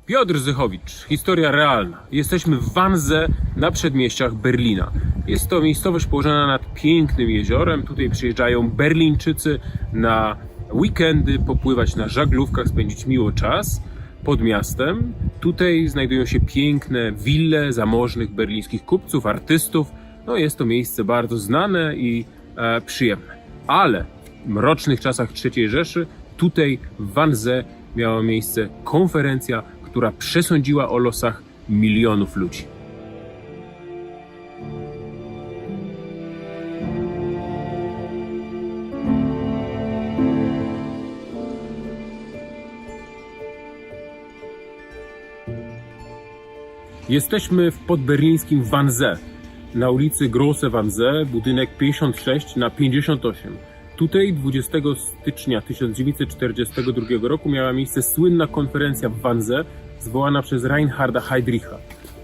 Piotr Zychowicz, historia realna. Jesteśmy w Wannsee na przedmieściach Berlina. Jest to miejscowość położona nad pięknym jeziorem. Tutaj przyjeżdżają Berlińczycy na weekendy, popływać na żaglówkach, spędzić miło czas pod miastem. Tutaj znajdują się piękne wille zamożnych berlińskich kupców, artystów. No jest to miejsce bardzo znane i przyjemne. Ale w mrocznych czasach III Rzeszy tutaj w Wannsee miała miejsce konferencja, która przesądziła o losach milionów ludzi. Jesteśmy w podberlińskim Wannsee, na ulicy Große Wannsee, budynek 56 na 58. Tutaj 20 stycznia 1942 roku miała miejsce słynna konferencja w Wannsee, zwołana przez Reinharda Heydricha.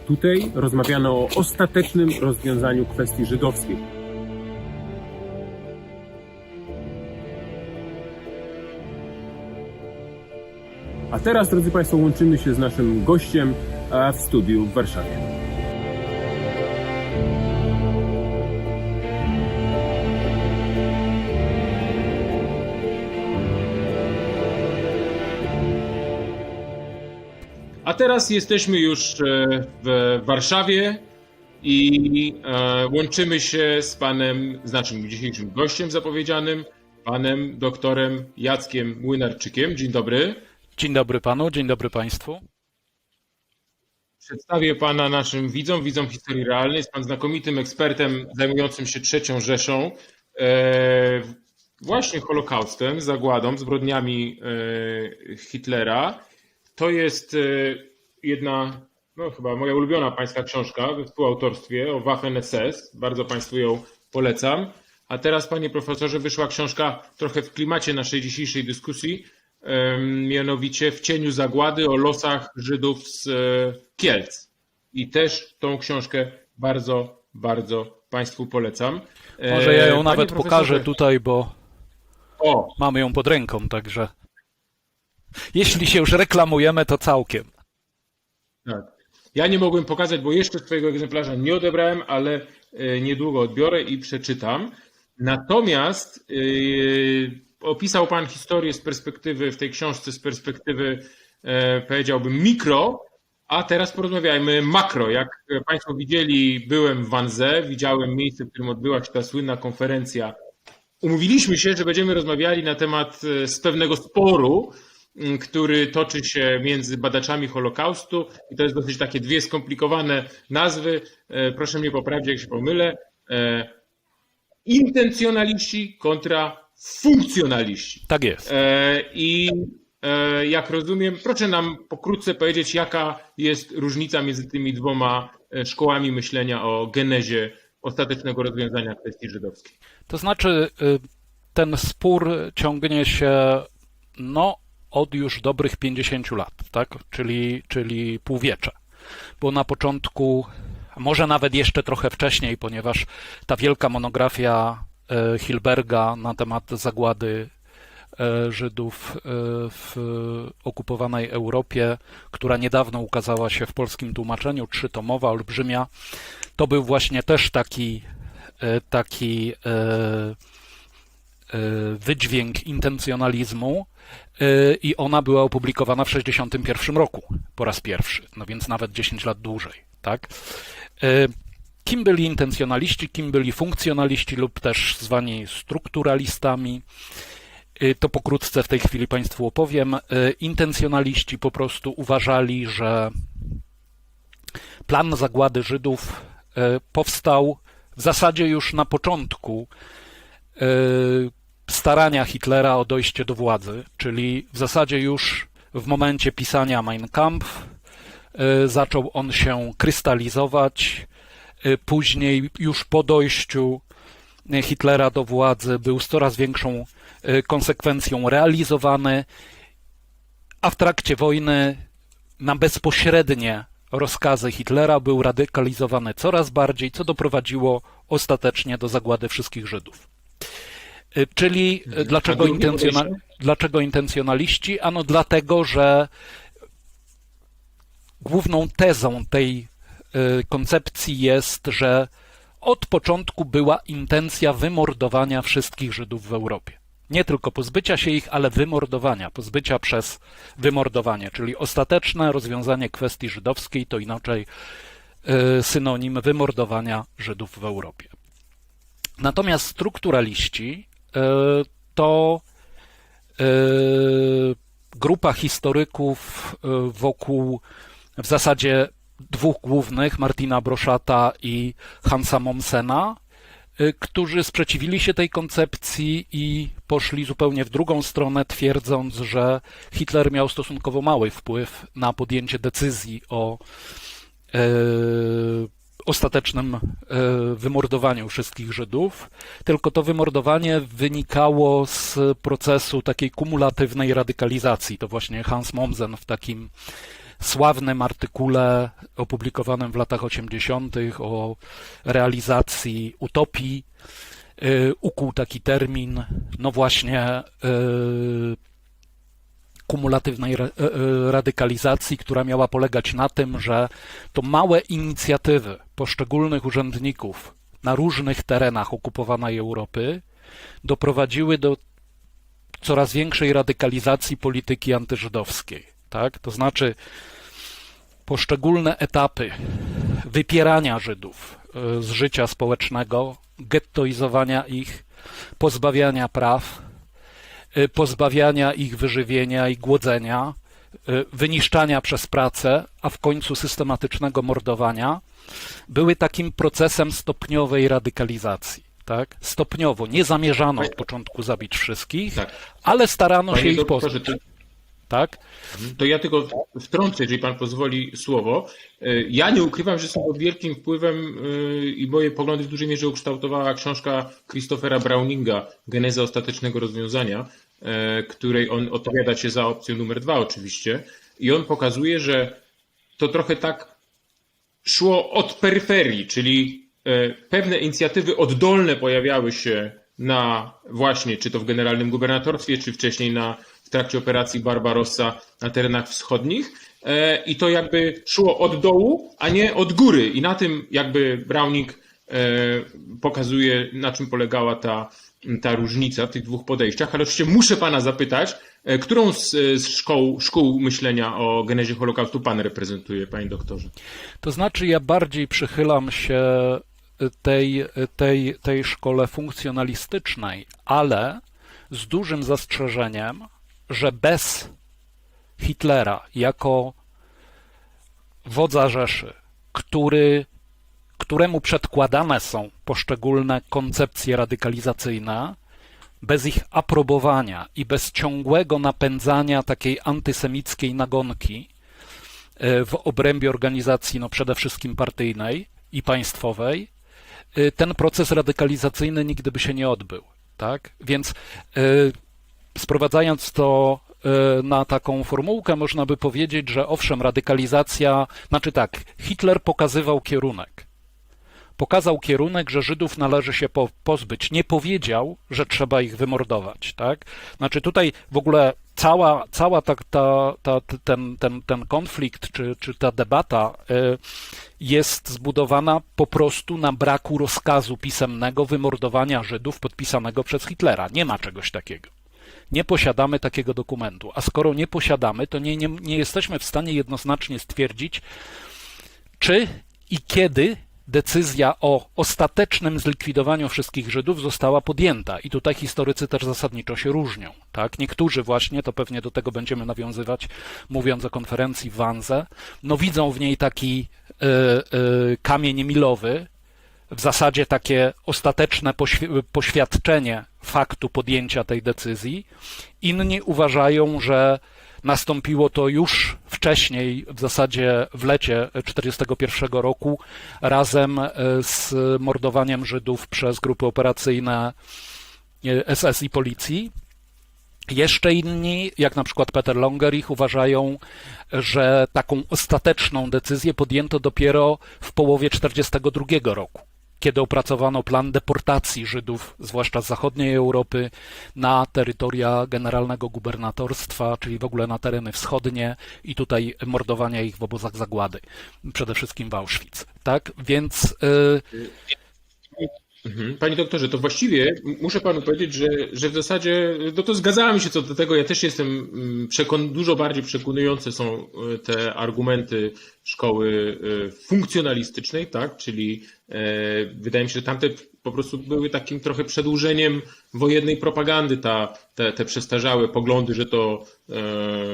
Tutaj rozmawiano o ostatecznym rozwiązaniu kwestii żydowskiej. A teraz, drodzy Państwo, łączymy się z naszym gościem w studiu w Warszawie. A teraz jesteśmy już w Warszawie i łączymy się z naszym dzisiejszym gościem zapowiedzianym, panem doktorem Jackiem Młynarczykiem. Dzień dobry. Dzień dobry panu, dzień dobry państwu. Przedstawię pana naszym widzom historii realnej. Jest pan znakomitym ekspertem zajmującym się III Rzeszą, właśnie Holokaustem, zagładą, zbrodniami Hitlera. To jest jedna, no chyba moja ulubiona pańska książka we współautorstwie o Waffen-SS. Bardzo państwu ją polecam. A teraz, panie profesorze, wyszła książka trochę w klimacie naszej dzisiejszej dyskusji, mianowicie W cieniu zagłady o losach Żydów z Kielc. I też tą książkę bardzo, bardzo państwu polecam. Może ja ją nawet pokażę tutaj, bo mamy ją pod ręką, także jeśli się już reklamujemy, to całkiem. Tak. Ja nie mogłem pokazać, bo jeszcze swojego egzemplarza nie odebrałem, ale niedługo odbiorę i przeczytam. Natomiast opisał pan historię z perspektywy, w tej książce z perspektywy, powiedziałbym, mikro, a teraz porozmawiajmy makro. Jak państwo widzieli, byłem w Wannsee, widziałem miejsce, w którym odbyła się ta słynna konferencja. Umówiliśmy się, że będziemy rozmawiali na temat z pewnego sporu, który toczy się między badaczami Holokaustu i to jest dosyć takie dwie skomplikowane nazwy. Proszę mnie poprawić, jak się pomylę. Intencjonaliści kontra funkcjonaliści. Tak jest. I jak rozumiem, proszę nam pokrótce powiedzieć, jaka jest różnica między tymi dwoma szkołami myślenia o genezie ostatecznego rozwiązania kwestii żydowskiej. To znaczy, ten spór ciągnie się od już dobrych 50 lat, tak? Czyli półwiecza. Bo na początku, a może nawet jeszcze trochę wcześniej, ponieważ ta wielka monografia Hilberga na temat zagłady Żydów w okupowanej Europie, która niedawno ukazała się w polskim tłumaczeniu, 3-tomowa, olbrzymia, to był właśnie też taki wydźwięk intencjonalizmu i ona była opublikowana w 1961 roku po raz pierwszy, no więc nawet 10 lat dłużej, tak? Kim byli intencjonaliści, kim byli funkcjonaliści lub też zwani strukturalistami, to pokrótce w tej chwili państwu opowiem. Intencjonaliści po prostu uważali, że plan zagłady Żydów powstał w zasadzie już na początku starania Hitlera o dojście do władzy, czyli w zasadzie już w momencie pisania Mein Kampf zaczął on się krystalizować. Później już po dojściu Hitlera do władzy był z coraz większą konsekwencją realizowany, a w trakcie wojny na bezpośrednie rozkazy Hitlera był radykalizowany coraz bardziej, co doprowadziło ostatecznie do zagłady wszystkich Żydów. Czyli dlaczego intencjonaliści? Ano dlatego, że główną tezą tej koncepcji jest, że od początku była intencja wymordowania wszystkich Żydów w Europie. Nie tylko pozbycia się ich, ale wymordowania, pozbycia przez wymordowanie, czyli ostateczne rozwiązanie kwestii żydowskiej to inaczej synonim wymordowania Żydów w Europie. Natomiast strukturaliści to grupa historyków wokół w zasadzie dwóch głównych, Martina Broszata i Hansa Mommsena, którzy sprzeciwili się tej koncepcji i poszli zupełnie w drugą stronę, twierdząc, że Hitler miał stosunkowo mały wpływ na podjęcie decyzji o ostatecznym wymordowaniu wszystkich Żydów, tylko to wymordowanie wynikało z procesu takiej kumulatywnej radykalizacji. To właśnie Hans Mommsen w takim sławnym artykule opublikowanym w latach 80. o realizacji utopii ukuł taki termin, no właśnie kumulatywnej radykalizacji, która miała polegać na tym, że to małe inicjatywy poszczególnych urzędników na różnych terenach okupowanej Europy doprowadziły do coraz większej radykalizacji polityki antyżydowskiej. Tak? To znaczy poszczególne etapy wypierania Żydów z życia społecznego, gettoizowania ich, pozbawiania praw, pozbawiania ich wyżywienia i głodzenia, wyniszczania przez pracę, a w końcu systematycznego mordowania, były takim procesem stopniowej radykalizacji. Tak? Stopniowo, nie zamierzano od początku zabić wszystkich, tak, ale starano się ich pozbyć. Tak? To ja tylko wtrącę, jeżeli pan pozwoli, słowo. Ja nie ukrywam, że pod wielkim wpływem i moje poglądy w dużej mierze ukształtowała książka Christophera Browninga Geneza ostatecznego rozwiązania, której on odpowiada się za opcję numer 2 oczywiście. I on pokazuje, że to trochę tak szło od peryferii, czyli pewne inicjatywy oddolne pojawiały się na właśnie, czy to w generalnym gubernatorstwie, czy wcześniej w trakcie operacji Barbarossa na terenach wschodnich i to jakby szło od dołu, a nie od góry i na tym jakby Browning pokazuje, na czym polegała ta różnica w tych dwóch podejściach, ale oczywiście muszę pana zapytać, którą z szkół myślenia o genezie Holokaustu pan reprezentuje, panie doktorze? To znaczy ja bardziej przychylam się tej szkole funkcjonalistycznej, ale z dużym zastrzeżeniem, że bez Hitlera jako wodza Rzeszy, któremu przedkładane są poszczególne koncepcje radykalizacyjne, bez ich aprobowania i bez ciągłego napędzania takiej antysemickiej nagonki w obrębie organizacji, no przede wszystkim partyjnej i państwowej, ten proces radykalizacyjny nigdy by się nie odbył. Tak? Więc sprowadzając to na taką formułkę, można by powiedzieć, że owszem, radykalizacja, znaczy tak, Hitler pokazywał kierunek. Pokazał kierunek, że Żydów należy się pozbyć. Nie powiedział, że trzeba ich wymordować. Tak? Znaczy tutaj w ogóle cała ten konflikt, czy ta debata jest zbudowana po prostu na braku rozkazu pisemnego wymordowania Żydów podpisanego przez Hitlera. Nie ma czegoś takiego. Nie posiadamy takiego dokumentu, a skoro nie posiadamy, to nie jesteśmy w stanie jednoznacznie stwierdzić, czy i kiedy decyzja o ostatecznym zlikwidowaniu wszystkich Żydów została podjęta. I tutaj historycy też zasadniczo się różnią. Tak? Niektórzy właśnie, to pewnie do tego będziemy nawiązywać, mówiąc o konferencji w Wannsee, no widzą w niej taki kamień milowy, w zasadzie takie ostateczne poświadczenie faktu podjęcia tej decyzji. Inni uważają, że nastąpiło to już wcześniej, w zasadzie w lecie 1941 roku, razem z mordowaniem Żydów przez grupy operacyjne SS i policji. Jeszcze inni, jak na przykład Peter Longerich, uważają, że taką ostateczną decyzję podjęto dopiero w połowie 1942 roku. kiedy opracowano plan deportacji Żydów, zwłaszcza z zachodniej Europy, na terytoria generalnego gubernatorstwa, czyli w ogóle na tereny wschodnie i tutaj mordowania ich w obozach zagłady, przede wszystkim w Auschwitz. Tak? Więc Panie doktorze, to właściwie muszę panu powiedzieć, że w zasadzie no to zgadzamy się co do tego. Ja też jestem dużo bardziej przekonujące są te argumenty szkoły funkcjonalistycznej, tak? Czyli wydaje mi się, że tamte po prostu były takim trochę przedłużeniem wojennej propagandy, te przestarzałe poglądy, że to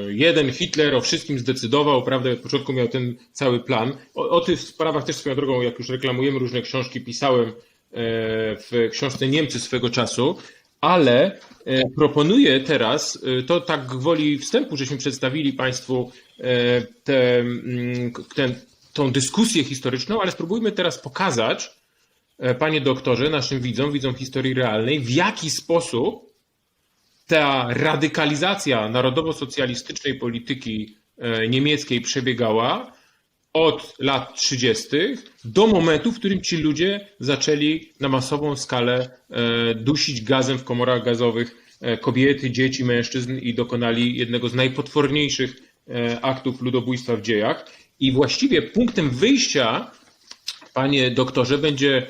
jeden Hitler o wszystkim zdecydował, prawda? Od początku miał ten cały plan. O tych sprawach też swoją drogą, jak już reklamujemy różne książki, pisałem w książce Niemcy swego czasu, ale proponuję teraz, to tak gwoli wstępu, żeśmy przedstawili Państwu tą dyskusję historyczną, ale spróbujmy teraz pokazać, panie doktorze, naszym widzom historii realnej, w jaki sposób ta radykalizacja narodowo-socjalistycznej polityki niemieckiej przebiegała od lat 30. do momentu, w którym ci ludzie zaczęli na masową skalę dusić gazem w komorach gazowych kobiety, dzieci, mężczyzn i dokonali jednego z najpotworniejszych aktów ludobójstwa w dziejach. I właściwie punktem wyjścia, panie doktorze, będzie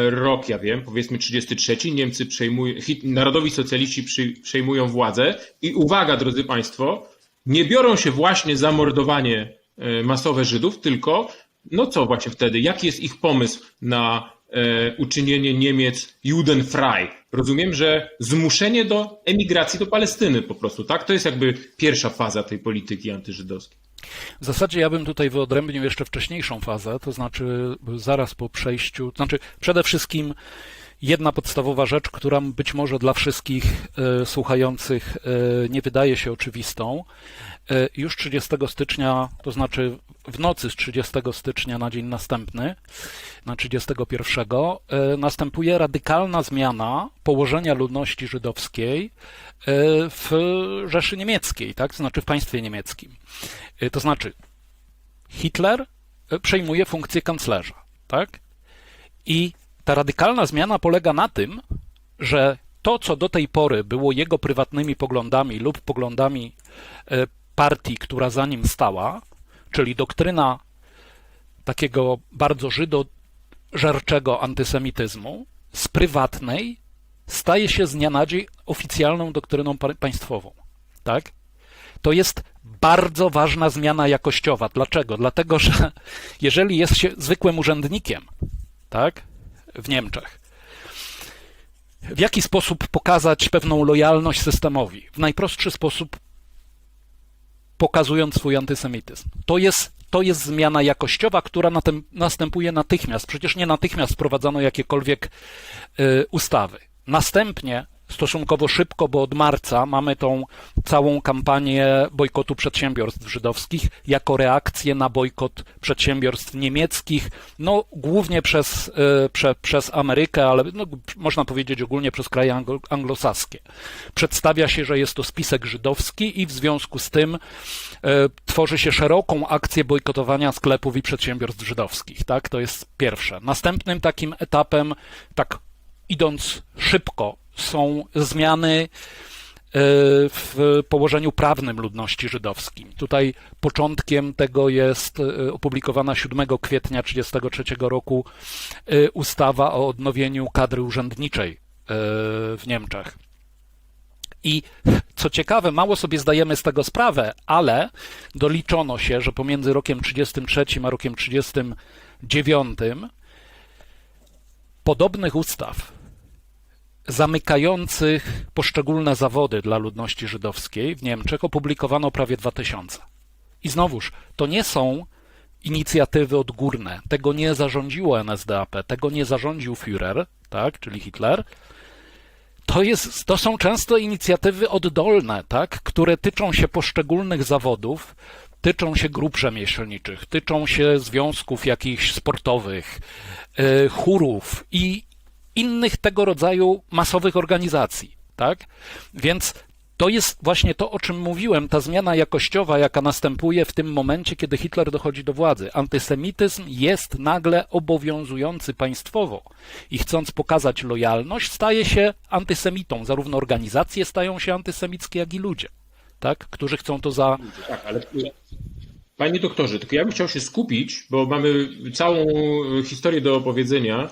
rok, ja wiem, powiedzmy 33. Niemcy narodowi socjaliści przejmują władzę i uwaga, drodzy państwo, nie biorą się właśnie za mordowanie masowe Żydów, tylko no co właśnie wtedy, jaki jest ich pomysł na uczynienie Niemiec judenfrei? Rozumiem, że zmuszenie do emigracji do Palestyny po prostu, tak? To jest jakby pierwsza faza tej polityki antyżydowskiej. w zasadzie ja bym tutaj wyodrębnił jeszcze wcześniejszą fazę, to znaczy zaraz po przejściu, to znaczy przede wszystkim jedna podstawowa rzecz, która być może dla wszystkich słuchających nie wydaje się oczywistą. Już 30 stycznia, to znaczy w nocy z 30 stycznia na dzień następny, na 31, następuje radykalna zmiana położenia ludności żydowskiej w Rzeszy Niemieckiej, tak? To znaczy w państwie niemieckim. To znaczy Hitler przejmuje funkcję kanclerza, tak? I ta radykalna zmiana polega na tym, że to, co do tej pory było jego prywatnymi poglądami lub poglądami partii, która za nim stała, czyli doktryna takiego bardzo żydożerczego antysemityzmu, z prywatnej staje się z dnia na dzień oficjalną doktryną państwową. Tak? To jest bardzo ważna zmiana jakościowa. Dlaczego? Dlatego, że jeżeli jest się zwykłym urzędnikiem, tak, w Niemczech, w jaki sposób pokazać pewną lojalność systemowi? W najprostszy sposób pokazując swój antysemityzm. To jest zmiana jakościowa, która następuje natychmiast. Przecież nie natychmiast wprowadzano jakiekolwiek ustawy. Następnie, stosunkowo szybko, bo od marca mamy tą całą kampanię bojkotu przedsiębiorstw żydowskich jako reakcję na bojkot przedsiębiorstw niemieckich, no głównie przez Amerykę, ale no, można powiedzieć ogólnie przez kraje anglosaskie. Przedstawia się, że jest to spisek żydowski i w związku z tym tworzy się szeroką akcję bojkotowania sklepów i przedsiębiorstw żydowskich. Tak? To jest pierwsze. Następnym takim etapem, tak idąc szybko, są zmiany w położeniu prawnym ludności żydowskiej. Tutaj początkiem tego jest opublikowana 7 kwietnia 1933 roku ustawa o odnowieniu kadry urzędniczej w Niemczech. I co ciekawe, mało sobie zdajemy z tego sprawę, ale doliczono się, że pomiędzy rokiem 1933 a rokiem 1939 podobnych ustaw zamykających poszczególne zawody dla ludności żydowskiej w Niemczech opublikowano prawie 2000. I znowuż, to nie są inicjatywy odgórne. Tego nie zarządziło NSDAP, tego nie zarządził Führer, tak, czyli Hitler. To są często inicjatywy oddolne, tak, które tyczą się poszczególnych zawodów, tyczą się grup rzemieślniczych, tyczą się związków jakichś sportowych, chórów i innych tego rodzaju masowych organizacji, tak? Więc to jest właśnie to, o czym mówiłem, ta zmiana jakościowa, jaka następuje w tym momencie, kiedy Hitler dochodzi do władzy. Antysemityzm jest nagle obowiązujący państwowo i chcąc pokazać lojalność, staje się antysemitą. Zarówno organizacje stają się antysemickie, jak i ludzie, tak? Którzy chcą to za... Tak, ale panie doktorze, tylko ja bym chciał się skupić, bo mamy całą historię do opowiedzenia,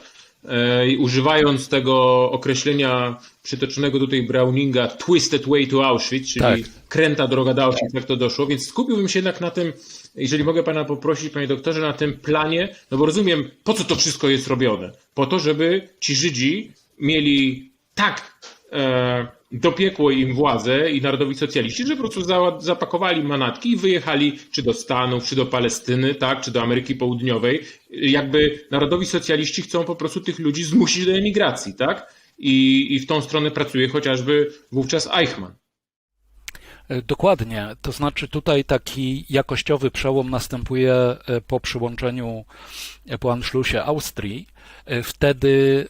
używając tego określenia przytoczonego tutaj Browninga Twisted Way to Auschwitz, czyli Tak. kręta droga do Auschwitz, jak to doszło, więc skupiłbym się jednak na tym, jeżeli mogę pana poprosić, panie doktorze, na tym planie, no bo rozumiem, po co to wszystko jest robione. Po to, żeby ci Żydzi mieli tak dopiekło im władzę i narodowi socjaliści, że po prostu zapakowali manatki i wyjechali czy do Stanów, czy do Palestyny, tak, czy do Ameryki Południowej. Jakby narodowi socjaliści chcą po prostu tych ludzi zmusić do emigracji, tak? I w tą stronę pracuje chociażby wówczas Eichmann. Dokładnie, to znaczy tutaj taki jakościowy przełom następuje po przyłączeniu, po Anschlussie Austrii. Wtedy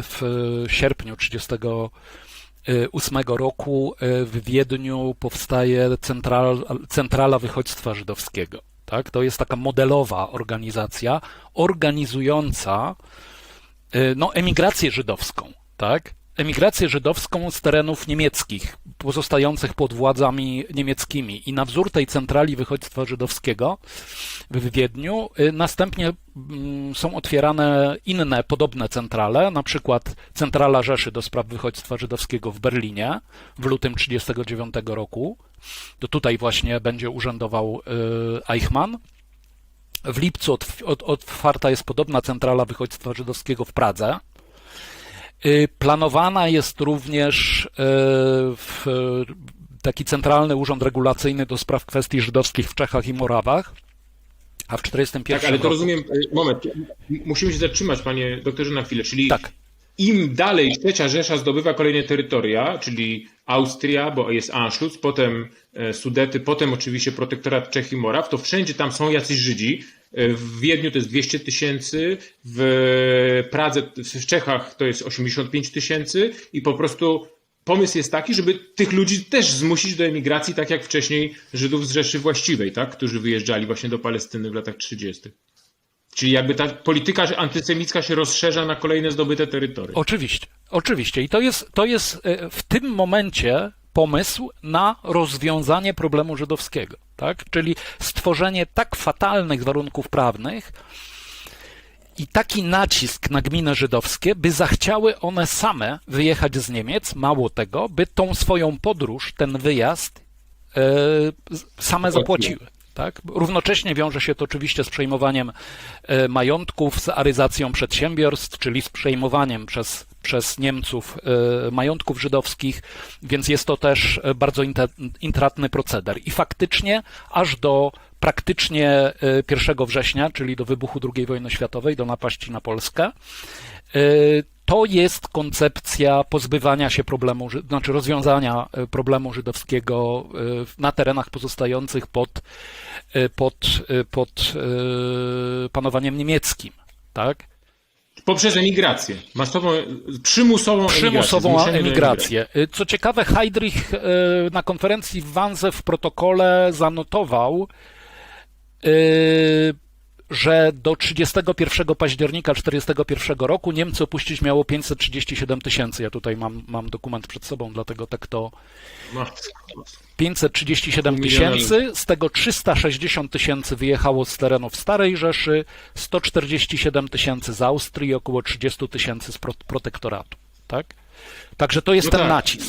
w sierpniu 1938 roku w Wiedniu powstaje Centrala Wychodźstwa Żydowskiego. Tak? To jest taka modelowa organizacja organizująca emigrację żydowską. Tak? Emigrację żydowską z terenów niemieckich, pozostających pod władzami niemieckimi. I na wzór tej Centrali Wychodźstwa Żydowskiego w Wiedniu następnie są otwierane inne podobne centrale, na przykład Centrala Rzeszy do spraw wychodźstwa żydowskiego w Berlinie w lutym 1939 roku. To tutaj właśnie będzie urzędował Eichmann. W lipcu otwarta jest podobna Centrala Wychodźstwa Żydowskiego w Pradze. Planowana jest również taki Centralny Urząd Regulacyjny do spraw kwestii żydowskich w Czechach i Morawach, a w 1941 Tak, ale to roku... rozumiem, moment, musimy się zatrzymać, panie doktorze, na chwilę, czyli Tak. im dalej Trzecia Rzesza zdobywa kolejne terytoria, czyli Austria, bo jest Anschluss, potem Sudety, potem oczywiście protektorat Czech i Moraw, to wszędzie tam są jacyś Żydzi. W Wiedniu to jest 200 000, w Pradze, w Czechach to jest 85 000 i po prostu pomysł jest taki, żeby tych ludzi też zmusić do emigracji, tak jak wcześniej Żydów z Rzeszy Właściwej, tak, którzy wyjeżdżali właśnie do Palestyny w latach 30. Czyli jakby ta polityka antysemicka się rozszerza na kolejne zdobyte terytoria. Oczywiście. I to jest w tym momencie pomysł na rozwiązanie problemu żydowskiego, tak? Czyli stworzenie tak fatalnych warunków prawnych i taki nacisk na gminy żydowskie, by zachciały one same wyjechać z Niemiec, mało tego, by tą swoją podróż, ten wyjazd same zapłaciły. Tak? Równocześnie wiąże się to oczywiście z przejmowaniem majątków, z aryzacją przedsiębiorstw, czyli z przejmowaniem przez Niemców majątków żydowskich, więc jest to też bardzo intratny proceder. I faktycznie aż do praktycznie 1 września, czyli do wybuchu II wojny światowej, do napaści na Polskę, to jest koncepcja pozbywania się problemu, znaczy rozwiązania problemu żydowskiego na terenach pozostających pod panowaniem niemieckim, tak? Poprzez emigrację, przymusową emigrację. Co ciekawe, Heydrich na konferencji w Wannsee w protokole zanotował, że do 31 października 1941 roku Niemcy opuścić miało 537 000. Ja tutaj mam dokument przed sobą, dlatego tak to... 537 000, z tego 360 000 wyjechało z terenów Starej Rzeszy, 147 000 z Austrii i około 30 000 z protektoratu. Tak? Także to jest ten nacisk.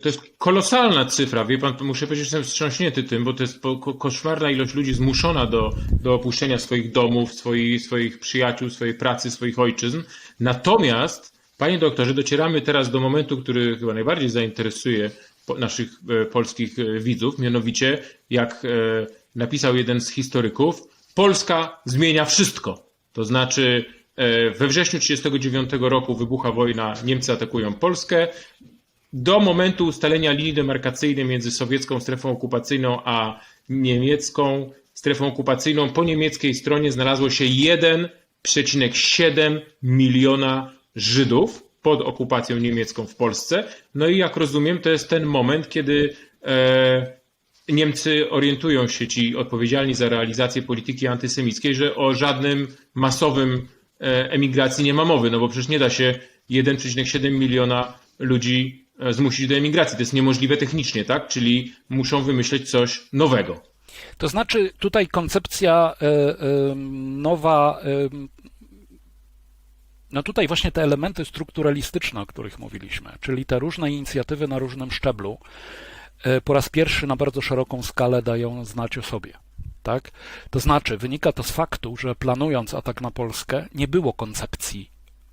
To jest kolosalna cyfra, wie pan, muszę powiedzieć, że jestem wstrząśnięty tym, bo to jest koszmarna ilość ludzi zmuszona do opuszczenia swoich domów, swoich przyjaciół, swojej pracy, swoich ojczyzn. Natomiast, panie doktorze, docieramy teraz do momentu, który chyba najbardziej zainteresuje naszych polskich widzów, mianowicie, jak napisał jeden z historyków, Polska zmienia wszystko. To znaczy, we wrześniu 1939 roku wybucha wojna, Niemcy atakują Polskę. Do momentu ustalenia linii demarkacyjnej między sowiecką strefą okupacyjną a niemiecką strefą okupacyjną po niemieckiej stronie znalazło się 1,7 miliona Żydów, pod okupacją niemiecką w Polsce. No i jak rozumiem, to jest ten moment, kiedy Niemcy orientują się, ci odpowiedzialni za realizację polityki antysemickiej, że o żadnym masowym emigracji nie ma mowy, no bo przecież nie da się 1,7 miliona ludzi zmusić do emigracji. To jest niemożliwe technicznie, tak? Czyli muszą wymyśleć coś nowego. To znaczy tutaj koncepcja nowa, no tutaj właśnie te elementy strukturalistyczne, o których mówiliśmy, czyli te różne inicjatywy na różnym szczeblu, po raz pierwszy na bardzo szeroką skalę dają znać o sobie. Tak? To znaczy, wynika to z faktu, że planując atak na Polskę, nie było koncepcji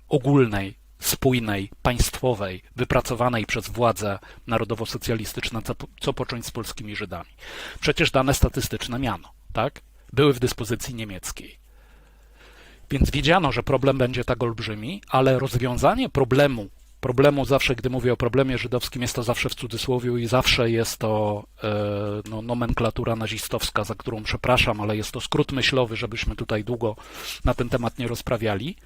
ogólnej, spójnej, państwowej, wypracowanej przez władze narodowo-socjalistyczne, co począć z polskimi Żydami. Przecież dane statystyczne miano, tak? Były w dyspozycji niemieckiej. Więc wiedziano, że problem będzie tak olbrzymi, ale rozwiązanie problemu zawsze, gdy mówię o problemie żydowskim, jest to zawsze w cudzysłowie i zawsze jest to nomenklatura nazistowska, za którą przepraszam, ale jest to skrót myślowy, żebyśmy tutaj długo na ten temat nie rozprawiali.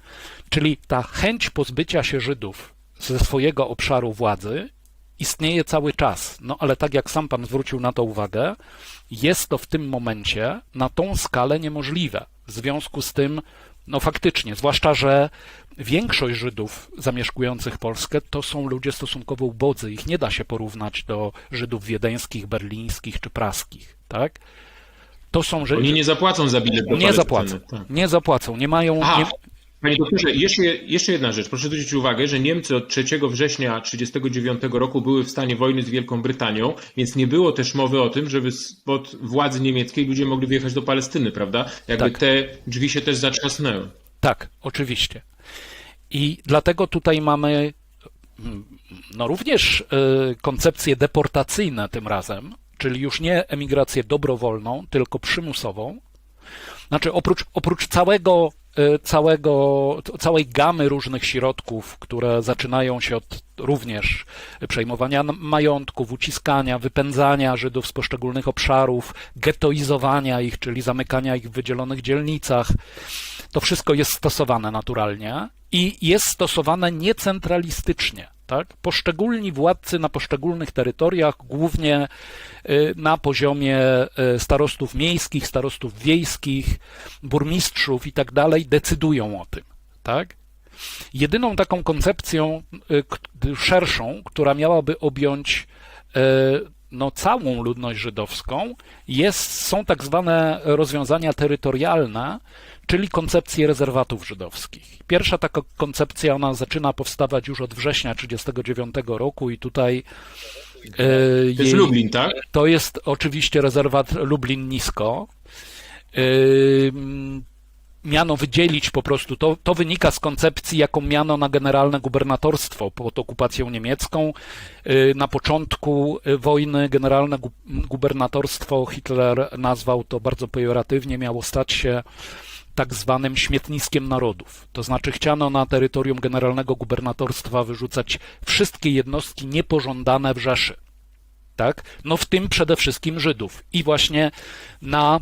Czyli ta chęć pozbycia się Żydów ze swojego obszaru władzy istnieje cały czas. No ale tak jak sam pan zwrócił na to uwagę, jest to w tym momencie na tą skalę niemożliwe. W związku z tym, no faktycznie, zwłaszcza, że większość Żydów zamieszkujących Polskę to są ludzie stosunkowo ubodzy. Ich nie da się porównać do Żydów wiedeńskich, berlińskich czy praskich, tak? To są Żydzi. Oni nie zapłacą za bilet do Nie zapłacą, tak. nie zapłacą, nie mają... Nie... Panie doktorze, jeszcze jedna rzecz. Proszę zwrócić uwagę, że Niemcy od 3 września 1939 roku były w stanie wojny z Wielką Brytanią, więc nie było też mowy o tym, żeby spod władzy niemieckiej ludzie mogli wyjechać do Palestyny, prawda? Jakby tak. Te drzwi się też zatrzasnęły. Tak, oczywiście. I dlatego tutaj mamy no również koncepcje deportacyjne tym razem, czyli już nie emigrację dobrowolną, tylko przymusową. Znaczy oprócz całej gamy różnych środków, które zaczynają się od również przejmowania majątków, uciskania, wypędzania Żydów z poszczególnych obszarów, gettoizowania ich, czyli zamykania ich w wydzielonych dzielnicach. To wszystko jest stosowane naturalnie i jest stosowane niecentralistycznie. Tak? Poszczególni władcy na poszczególnych terytoriach, głównie na poziomie starostów miejskich, starostów wiejskich, burmistrzów i tak dalej, decydują o tym. Tak? Jedyną taką koncepcją szerszą, która miałaby objąć całą ludność żydowską, są tak zwane rozwiązania terytorialne, czyli koncepcje rezerwatów żydowskich. Pierwsza taka koncepcja, ona zaczyna powstawać już od września 1939 roku i tutaj to jest Lublin, tak? To jest oczywiście rezerwat Lublin-Nisko. Miano wydzielić po prostu, to wynika z koncepcji, jaką miano na generalne gubernatorstwo pod okupacją niemiecką. Na początku wojny generalne gubernatorstwo Hitler nazwał to bardzo pejoratywnie, miało stać się tak zwanym śmietniskiem narodów. To znaczy chciano na terytorium generalnego gubernatorstwa wyrzucać wszystkie jednostki niepożądane w Rzeszy. Tak? No w tym przede wszystkim Żydów. I właśnie na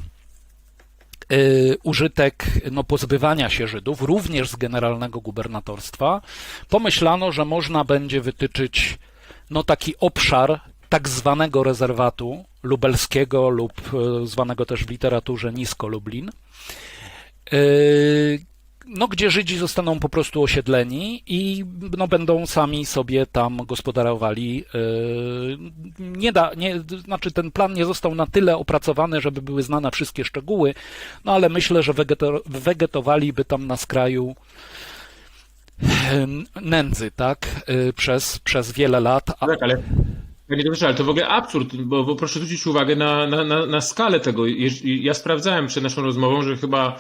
użytek pozbywania się Żydów, również z generalnego gubernatorstwa, pomyślano, że można będzie wytyczyć taki obszar tak zwanego rezerwatu lubelskiego lub zwanego też w literaturze Nisko Lublin, gdzie Żydzi zostaną po prostu osiedleni i będą sami sobie tam gospodarowali. Znaczy ten plan nie został na tyle opracowany, żeby były znane wszystkie szczegóły, ale myślę, że wegetowaliby tam na skraju nędzy, tak, przez wiele lat. Tak, ale panie doktorze, ale to w ogóle absurd, bo proszę zwrócić uwagę na skalę tego. Ja sprawdzałem przed naszą rozmową, że chyba,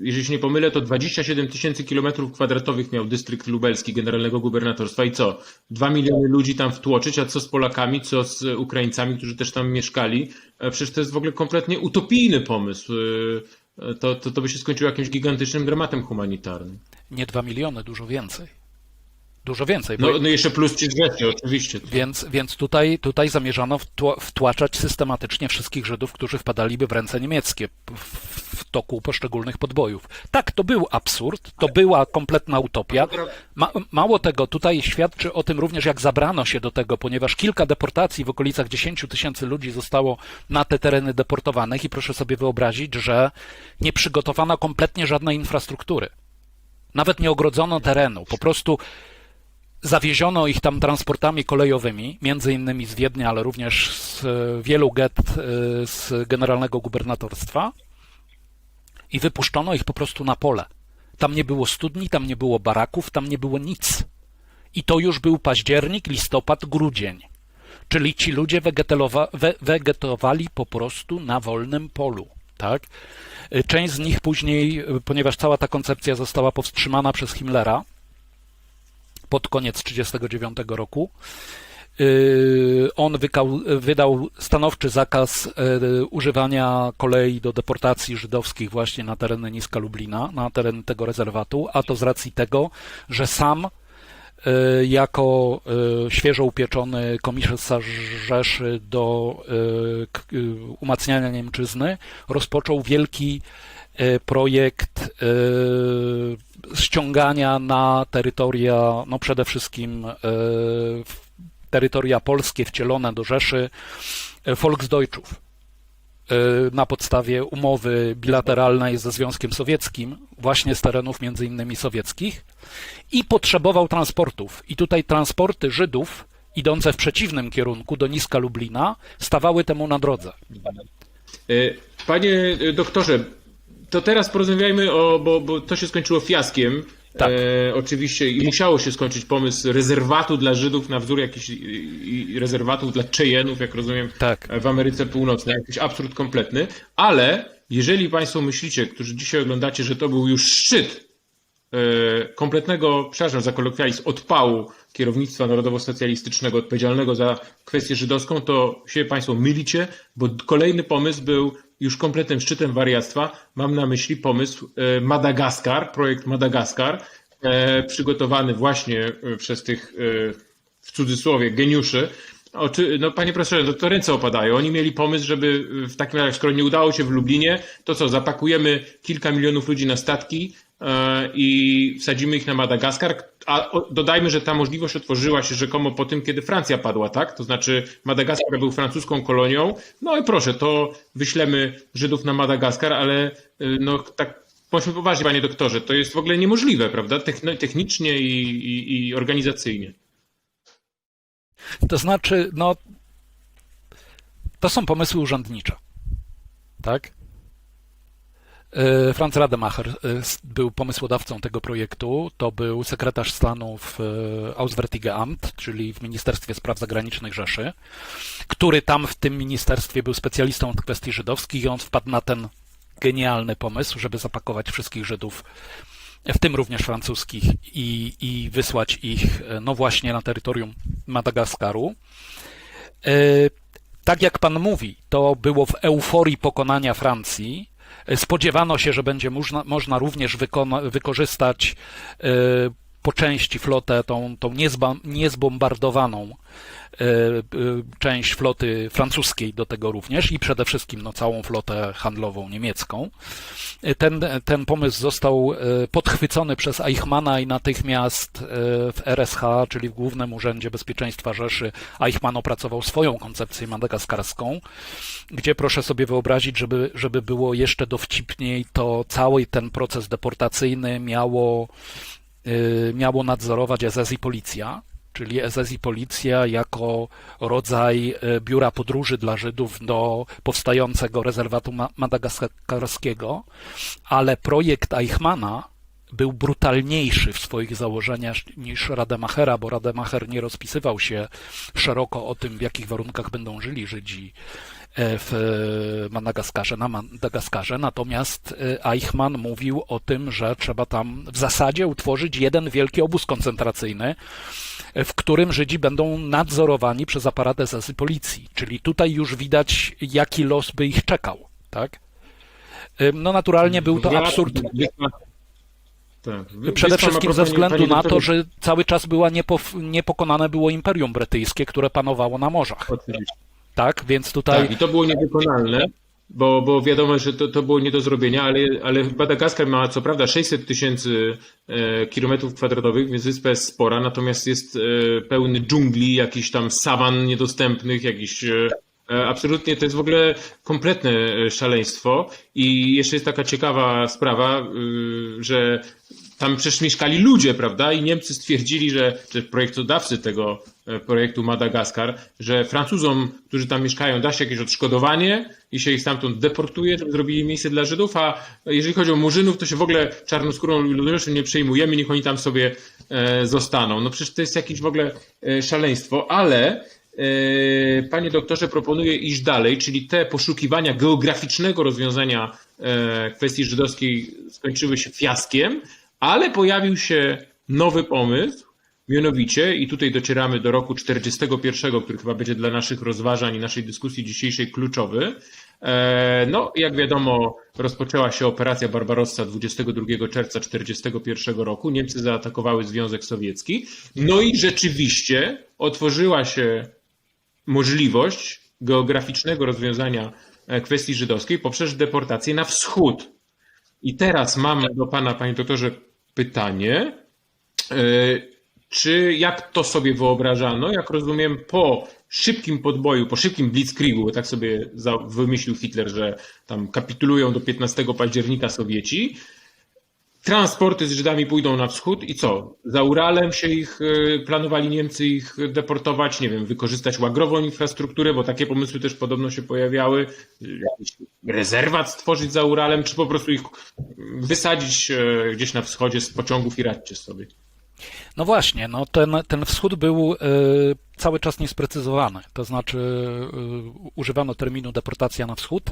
jeżeli się nie pomylę, to 27 000 kilometrów kwadratowych miał dystrykt lubelski generalnego gubernatorstwa i co? 2 miliony ludzi tam wtłoczyć, a co z Polakami, co z Ukraińcami, którzy też tam mieszkali? Przecież to jest w ogóle kompletnie utopijny pomysł. To by się skończyło jakimś gigantycznym dramatem humanitarnym. Nie 2 miliony, dużo więcej. Dużo więcej. No jeszcze plus ci Rzeszy, oczywiście. Więc tutaj zamierzano wtłaczać systematycznie wszystkich Żydów, którzy wpadaliby w ręce niemieckie. toku poszczególnych podbojów. Tak, to był absurd, to była kompletna utopia. Mało tego, tutaj świadczy o tym również, jak zabrano się do tego, ponieważ kilka deportacji w okolicach 10 000 ludzi zostało na te tereny deportowanych i proszę sobie wyobrazić, że nie przygotowano kompletnie żadnej infrastruktury. Nawet nie ogrodzono terenu, po prostu zawieziono ich tam transportami kolejowymi, między innymi z Wiednia, ale również z wielu gett z generalnego gubernatorstwa i wypuszczono ich po prostu na pole. Tam nie było studni, tam nie było baraków, tam nie było nic. I to już był październik, listopad, grudzień. Czyli ci ludzie wegetowali po prostu na wolnym polu. Tak? Część z nich później, ponieważ cała ta koncepcja została powstrzymana przez Himmlera pod koniec 1939 roku, on wydał stanowczy zakaz używania kolei do deportacji żydowskich właśnie na tereny Niska Lublina, na tereny tego rezerwatu, a to z racji tego, że sam jako świeżo upieczony komisarz Rzeszy do umacniania Niemczyzny rozpoczął wielki projekt ściągania na terytoria, no przede wszystkim terytoria polskie wcielone do Rzeszy Volksdeutschów na podstawie umowy bilateralnej ze Związkiem Sowieckim, właśnie z terenów między innymi sowieckich, i potrzebował transportów. I tutaj transporty Żydów idące w przeciwnym kierunku do Niska Lublina stawały temu na drodze. Panie doktorze, to teraz porozmawiajmy bo to się skończyło fiaskiem. Tak. Oczywiście i musiało się skończyć pomysł rezerwatu dla Żydów na wzór jakichś rezerwatów dla Cheyenne'ów, jak rozumiem, tak, w Ameryce Północnej. Jakiś absurd kompletny. Ale jeżeli Państwo myślicie, którzy dzisiaj oglądacie, że to był już szczyt kompletnego, przepraszam za kolokwializm, odpału kierownictwa narodowo-socjalistycznego odpowiedzialnego za kwestię żydowską, to się Państwo mylicie, bo kolejny pomysł był już kompletnym szczytem wariactwa. Mam na myśli pomysł Madagaskar, projekt Madagaskar, przygotowany właśnie przez tych, w cudzysłowie, geniuszy. No, panie profesorze, to ręce opadają. Oni mieli pomysł, żeby w takim razie, skoro nie udało się w Lublinie, to co, zapakujemy kilka milionów ludzi na statki i wsadzimy ich na Madagaskar, a dodajmy, że ta możliwość otworzyła się rzekomo po tym, kiedy Francja padła, tak? To znaczy Madagaskar był francuską kolonią, no i proszę, to wyślemy Żydów na Madagaskar, ale no tak, bądźmy poważni, panie doktorze, to jest w ogóle niemożliwe, prawda? Technicznie i organizacyjnie. To znaczy, no, to są pomysły urzędnicze, tak? Franz Rademacher był pomysłodawcą tego projektu, to był sekretarz stanu w Auswärtige Amt, czyli w Ministerstwie Spraw Zagranicznych Rzeszy, który tam w tym ministerstwie był specjalistą od kwestii żydowskich i on wpadł na ten genialny pomysł, żeby zapakować wszystkich Żydów, w tym również francuskich, i wysłać ich, no właśnie, na terytorium Madagaskaru. Tak jak pan mówi, to było w euforii pokonania Francji. Spodziewano się, że będzie można również wykorzystać po części flotę, tą niezbombardowaną część floty francuskiej do tego również i przede wszystkim no, całą flotę handlową niemiecką. Ten pomysł został podchwycony przez Eichmanna i natychmiast w RSH, czyli w Głównym Urzędzie Bezpieczeństwa Rzeszy, Eichmann opracował swoją koncepcję madagaskarską, gdzie proszę sobie wyobrazić, żeby było jeszcze dowcipniej, to cały ten proces deportacyjny miało nadzorować SS i policja, czyli SS i policja jako rodzaj biura podróży dla Żydów do powstającego rezerwatu madagaskarskiego, ale projekt Eichmanna był brutalniejszy w swoich założeniach niż Rademachera, bo Rademacher nie rozpisywał się szeroko o tym, w jakich warunkach będą żyli Żydzi na Madagaskarze, natomiast Eichmann mówił o tym, że trzeba tam w zasadzie utworzyć jeden wielki obóz koncentracyjny, w którym Żydzi będą nadzorowani przez aparat SS i policji, czyli tutaj już widać, jaki los by ich czekał, tak? No naturalnie był to absurd. Przede wszystkim ze względu na to, że cały czas niepokonane było Imperium Brytyjskie, które panowało na morzach. Oczywiście. Tak, więc tutaj... Tak, i to było niewykonalne. bo wiadomo, że to było nie do zrobienia, ale Madagaskar ma co prawda 600 000 kilometrów kwadratowych, więc wyspa jest spora, natomiast jest pełny dżungli, jakichś tam sawan niedostępnych, jakichś absolutnie to jest w ogóle kompletne szaleństwo. I jeszcze jest taka ciekawa sprawa, że tam przecież mieszkali ludzie, prawda? I Niemcy stwierdzili, że projektodawcy tego projektu Madagaskar, że Francuzom, którzy tam mieszkają, da się jakieś odszkodowanie i się ich stamtąd deportuje, żeby zrobili miejsce dla Żydów, a jeżeli chodzi o Murzynów, to się w ogóle czarnoskórą ludnością nie przejmujemy, niech oni tam sobie zostaną. No przecież to jest jakieś w ogóle szaleństwo, ale panie doktorze, proponuję iść dalej, czyli te poszukiwania geograficznego rozwiązania kwestii żydowskiej skończyły się fiaskiem, ale pojawił się nowy pomysł, mianowicie, i tutaj docieramy do roku 1941, który chyba będzie dla naszych rozważań i naszej dyskusji dzisiejszej kluczowy. No, jak wiadomo, rozpoczęła się operacja Barbarossa 22 czerwca 1941 roku. Niemcy zaatakowały Związek Sowiecki. No i rzeczywiście otworzyła się możliwość geograficznego rozwiązania kwestii żydowskiej poprzez deportację na wschód. I teraz mam do pana, panie doktorze, pytanie, czy jak to sobie wyobrażano, jak rozumiem, po szybkim podboju, po szybkim blitzkriegu, bo tak sobie wymyślił Hitler, że tam kapitulują do 15 października Sowieci, transporty z Żydami pójdą na wschód i co? Za Uralem się planowali Niemcy ich deportować, nie wiem, wykorzystać łagrową infrastrukturę, bo takie pomysły też podobno się pojawiały, jakiś rezerwat stworzyć za Uralem, czy po prostu ich wysadzić gdzieś na wschodzie z pociągów i radźcie sobie. No właśnie, no ten wschód był cały czas niesprecyzowany, to znaczy używano terminu deportacja na wschód,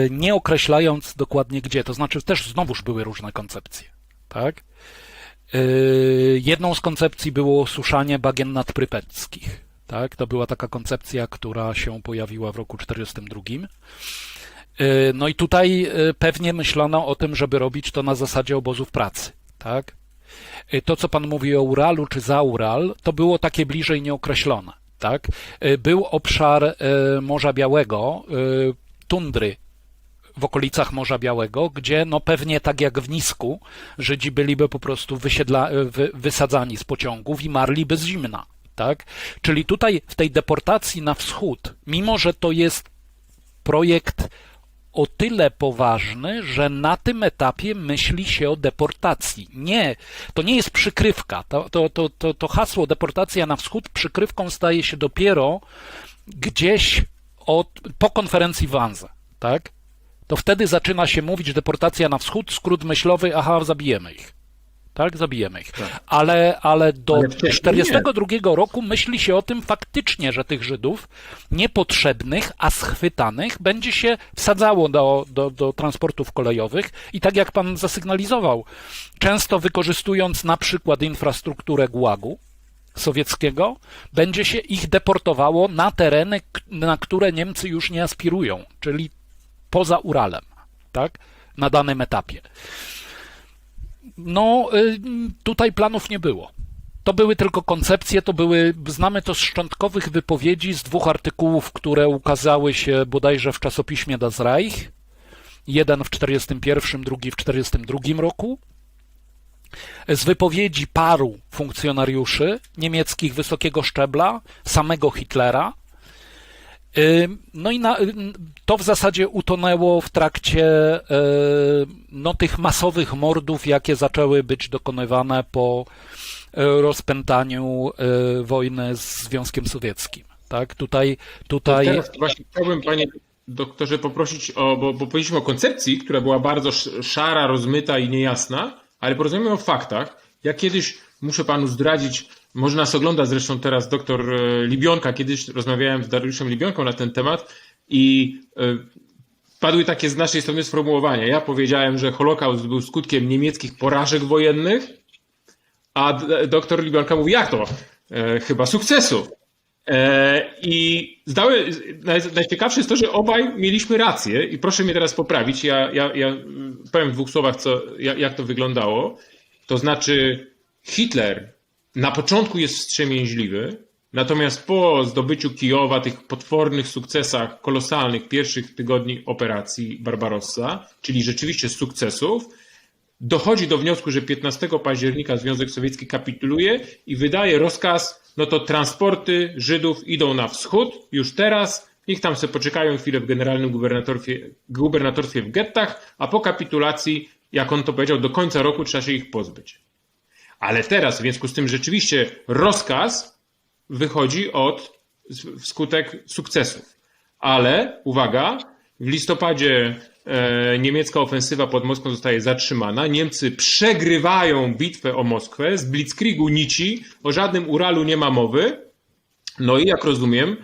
nie określając dokładnie gdzie, to znaczy też znowuż były różne koncepcje, tak? Jedną z koncepcji było osuszanie bagien nadprypeckich, tak? To była taka koncepcja, która się pojawiła w roku 1942. No i tutaj pewnie myślano o tym, żeby robić to na zasadzie obozów pracy, tak? To, co pan mówi o Uralu czy za Ural, to było takie bliżej nieokreślone, tak? Był obszar Morza Białego, tundry w okolicach Morza Białego, gdzie no pewnie tak jak w Nisku Żydzi byliby po prostu wysadzani z pociągów i marli bez zimna, tak? Czyli tutaj w tej deportacji na wschód, mimo że to jest projekt o tyle poważny, że na tym etapie myśli się o deportacji. Nie, to nie jest przykrywka. To hasło deportacja na wschód przykrywką staje się dopiero gdzieś po konferencji w Wannsee, tak? To wtedy zaczyna się mówić deportacja na wschód, skrót myślowy, aha, zabijemy ich. Tak, zabijemy ich. Tak. Ale do 1942 roku myśli się o tym faktycznie, że tych Żydów niepotrzebnych, a schwytanych będzie się wsadzało do transportów kolejowych i tak jak pan zasygnalizował, często wykorzystując na przykład infrastrukturę gułagu sowieckiego, będzie się ich deportowało na tereny, na które Niemcy już nie aspirują, czyli poza Uralem, tak, na danym etapie. No, tutaj planów nie było. To były tylko koncepcje, znamy to z szczątkowych wypowiedzi, z 2 artykułów, które ukazały się bodajże w czasopiśmie Das Reich. Jeden w 1941, drugi w 1942 roku. Z wypowiedzi paru funkcjonariuszy niemieckich wysokiego szczebla, samego Hitlera. No i to w zasadzie utonęło w trakcie tych masowych mordów, jakie zaczęły być dokonywane po rozpętaniu wojny z Związkiem Sowieckim. Tak? Tutaj... Teraz właśnie chciałbym, panie doktorze, poprosić bo powiedzieliśmy o koncepcji, która była bardzo szara, rozmyta i niejasna, ale porozmawiamy o faktach. Ja kiedyś muszę panu zdradzić, może nas ogląda zresztą teraz doktor Libionka, kiedyś rozmawiałem z Dariuszem Libionką na ten temat i padły takie z naszej strony sformułowania. Ja powiedziałem, że Holokaust był skutkiem niemieckich porażek wojennych, a doktor Libionka mówi, jak to? Chyba sukcesu. I najciekawsze jest to, że obaj mieliśmy rację i proszę mnie teraz poprawić, ja powiem w 2 słowach, jak to wyglądało. To znaczy Hitler na początku jest wstrzemięźliwy, Natomiast po zdobyciu Kijowa, tych potwornych sukcesach, kolosalnych pierwszych tygodni operacji Barbarossa, czyli rzeczywiście sukcesów, dochodzi do wniosku, że 15 października Związek Sowiecki kapituluje i wydaje rozkaz, no to transporty Żydów idą na wschód już teraz, niech tam sobie poczekają chwilę w generalnym gubernatorstwie w gettach, a po kapitulacji, jak on to powiedział, do końca roku trzeba się ich pozbyć. Ale teraz, w związku z tym rzeczywiście rozkaz wychodzi wskutek sukcesów. Ale, uwaga, w listopadzie niemiecka ofensywa pod Moskwą zostaje zatrzymana. Niemcy przegrywają bitwę o Moskwę. Z Blitzkriegu nici, o żadnym Uralu nie ma mowy. No i jak rozumiem,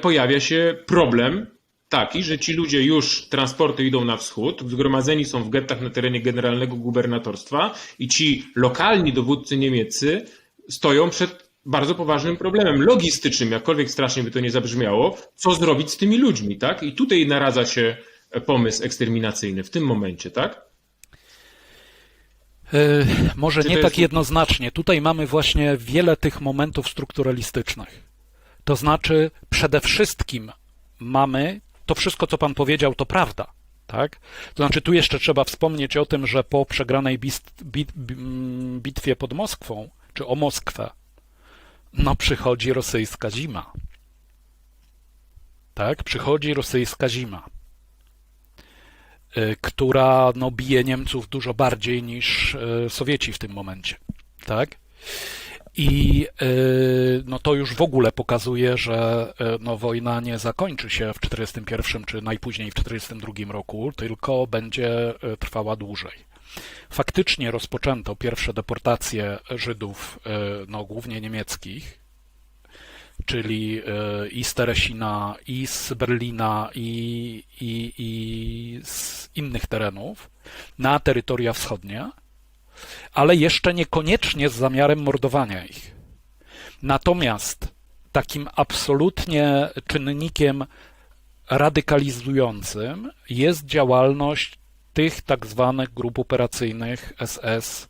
pojawia się problem taki, że ci ludzie już transporty idą na wschód, zgromadzeni są w gettach na terenie generalnego gubernatorstwa i ci lokalni dowódcy niemieccy stoją przed bardzo poważnym problemem logistycznym, jakkolwiek strasznie by to nie zabrzmiało, co zrobić z tymi ludźmi, tak? I tutaj naradza się pomysł eksterminacyjny w tym momencie, tak? Może nie tak jednoznacznie. Tutaj mamy właśnie wiele tych momentów strukturalistycznych. To znaczy, przede wszystkim mamy, to wszystko, co pan powiedział, to prawda. Tak? To znaczy, tu jeszcze trzeba wspomnieć o tym, że po przegranej bitwie pod Moskwą, czy o Moskwę, no przychodzi rosyjska zima. Tak? Przychodzi rosyjska zima, która no, bije Niemców dużo bardziej niż Sowieci w tym momencie. Tak? I no, to już w ogóle pokazuje, że no, wojna nie zakończy się w 1941 czy najpóźniej w 1942 roku, tylko będzie trwała dłużej. Faktycznie rozpoczęto pierwsze deportacje Żydów, no, głównie niemieckich, czyli i z Teresina, i z Berlina, i z innych terenów na terytoria wschodnie, ale jeszcze niekoniecznie z zamiarem mordowania ich. Natomiast takim absolutnie czynnikiem radykalizującym jest działalność tych tak zwanych grup operacyjnych SS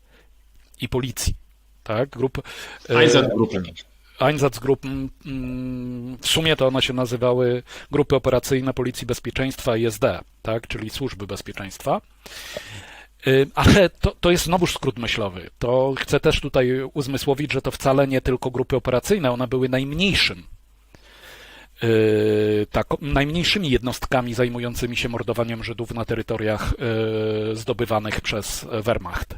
i policji. Tak? Einsatzgruppen, w sumie to one się nazywały Grupy Operacyjne Policji Bezpieczeństwa i SD, tak? Czyli Służby Bezpieczeństwa. Ale to jest znowuż skrót myślowy. To chcę też tutaj uzmysłowić, że to wcale nie tylko grupy operacyjne, one były najmniejszymi jednostkami zajmującymi się mordowaniem Żydów na terytoriach zdobywanych przez Wehrmacht.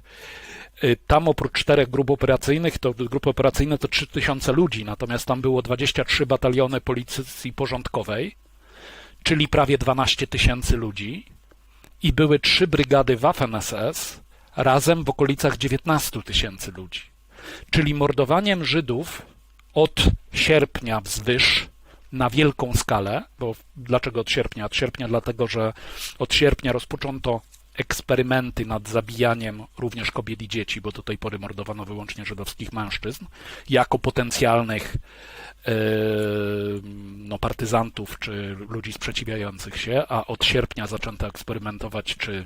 Tam oprócz 4 grup operacyjnych, to grupy operacyjne to 3000 ludzi, natomiast tam było 23 bataliony policji porządkowej, czyli prawie 12 000 ludzi i były 3 brygady Waffen-SS, razem w okolicach 19 000 ludzi. Czyli mordowaniem Żydów od sierpnia wzwyż na wielką skalę, bo dlaczego od sierpnia? Od sierpnia dlatego, że od sierpnia rozpoczęto eksperymenty nad zabijaniem również kobiet i dzieci, bo do tej pory mordowano wyłącznie żydowskich mężczyzn, jako potencjalnych no, partyzantów czy ludzi sprzeciwiających się, a od sierpnia zaczęto eksperymentować, czy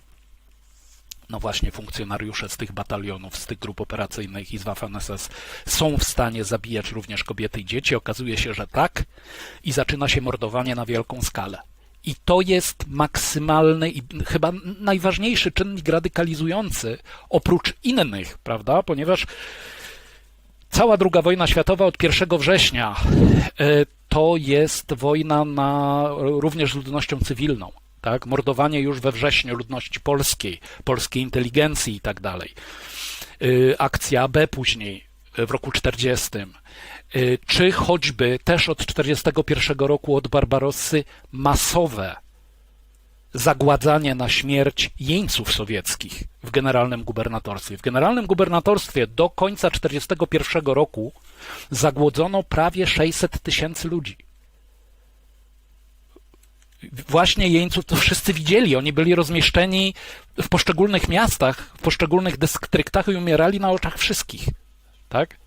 no właśnie funkcjonariusze z tych batalionów, z tych grup operacyjnych i z Waffen-SS są w stanie zabijać również kobiety i dzieci. Okazuje się, że tak i zaczyna się mordowanie na wielką skalę. I to jest maksymalny i chyba najważniejszy czynnik radykalizujący oprócz innych, prawda? Ponieważ cała II wojna światowa od 1 września to jest wojna również z ludnością cywilną. Tak? Mordowanie już we wrześniu ludności polskiej inteligencji i tak dalej. Akcja AB później w roku 40. Czy choćby też od 1941 roku od Barbarossy masowe zagładzanie na śmierć jeńców sowieckich w generalnym gubernatorstwie. W generalnym gubernatorstwie do końca 1941 roku zagłodzono prawie 600 000 ludzi. Właśnie jeńców to wszyscy widzieli, oni byli rozmieszczeni w poszczególnych miastach, w poszczególnych dystryktach i umierali na oczach wszystkich. Tak?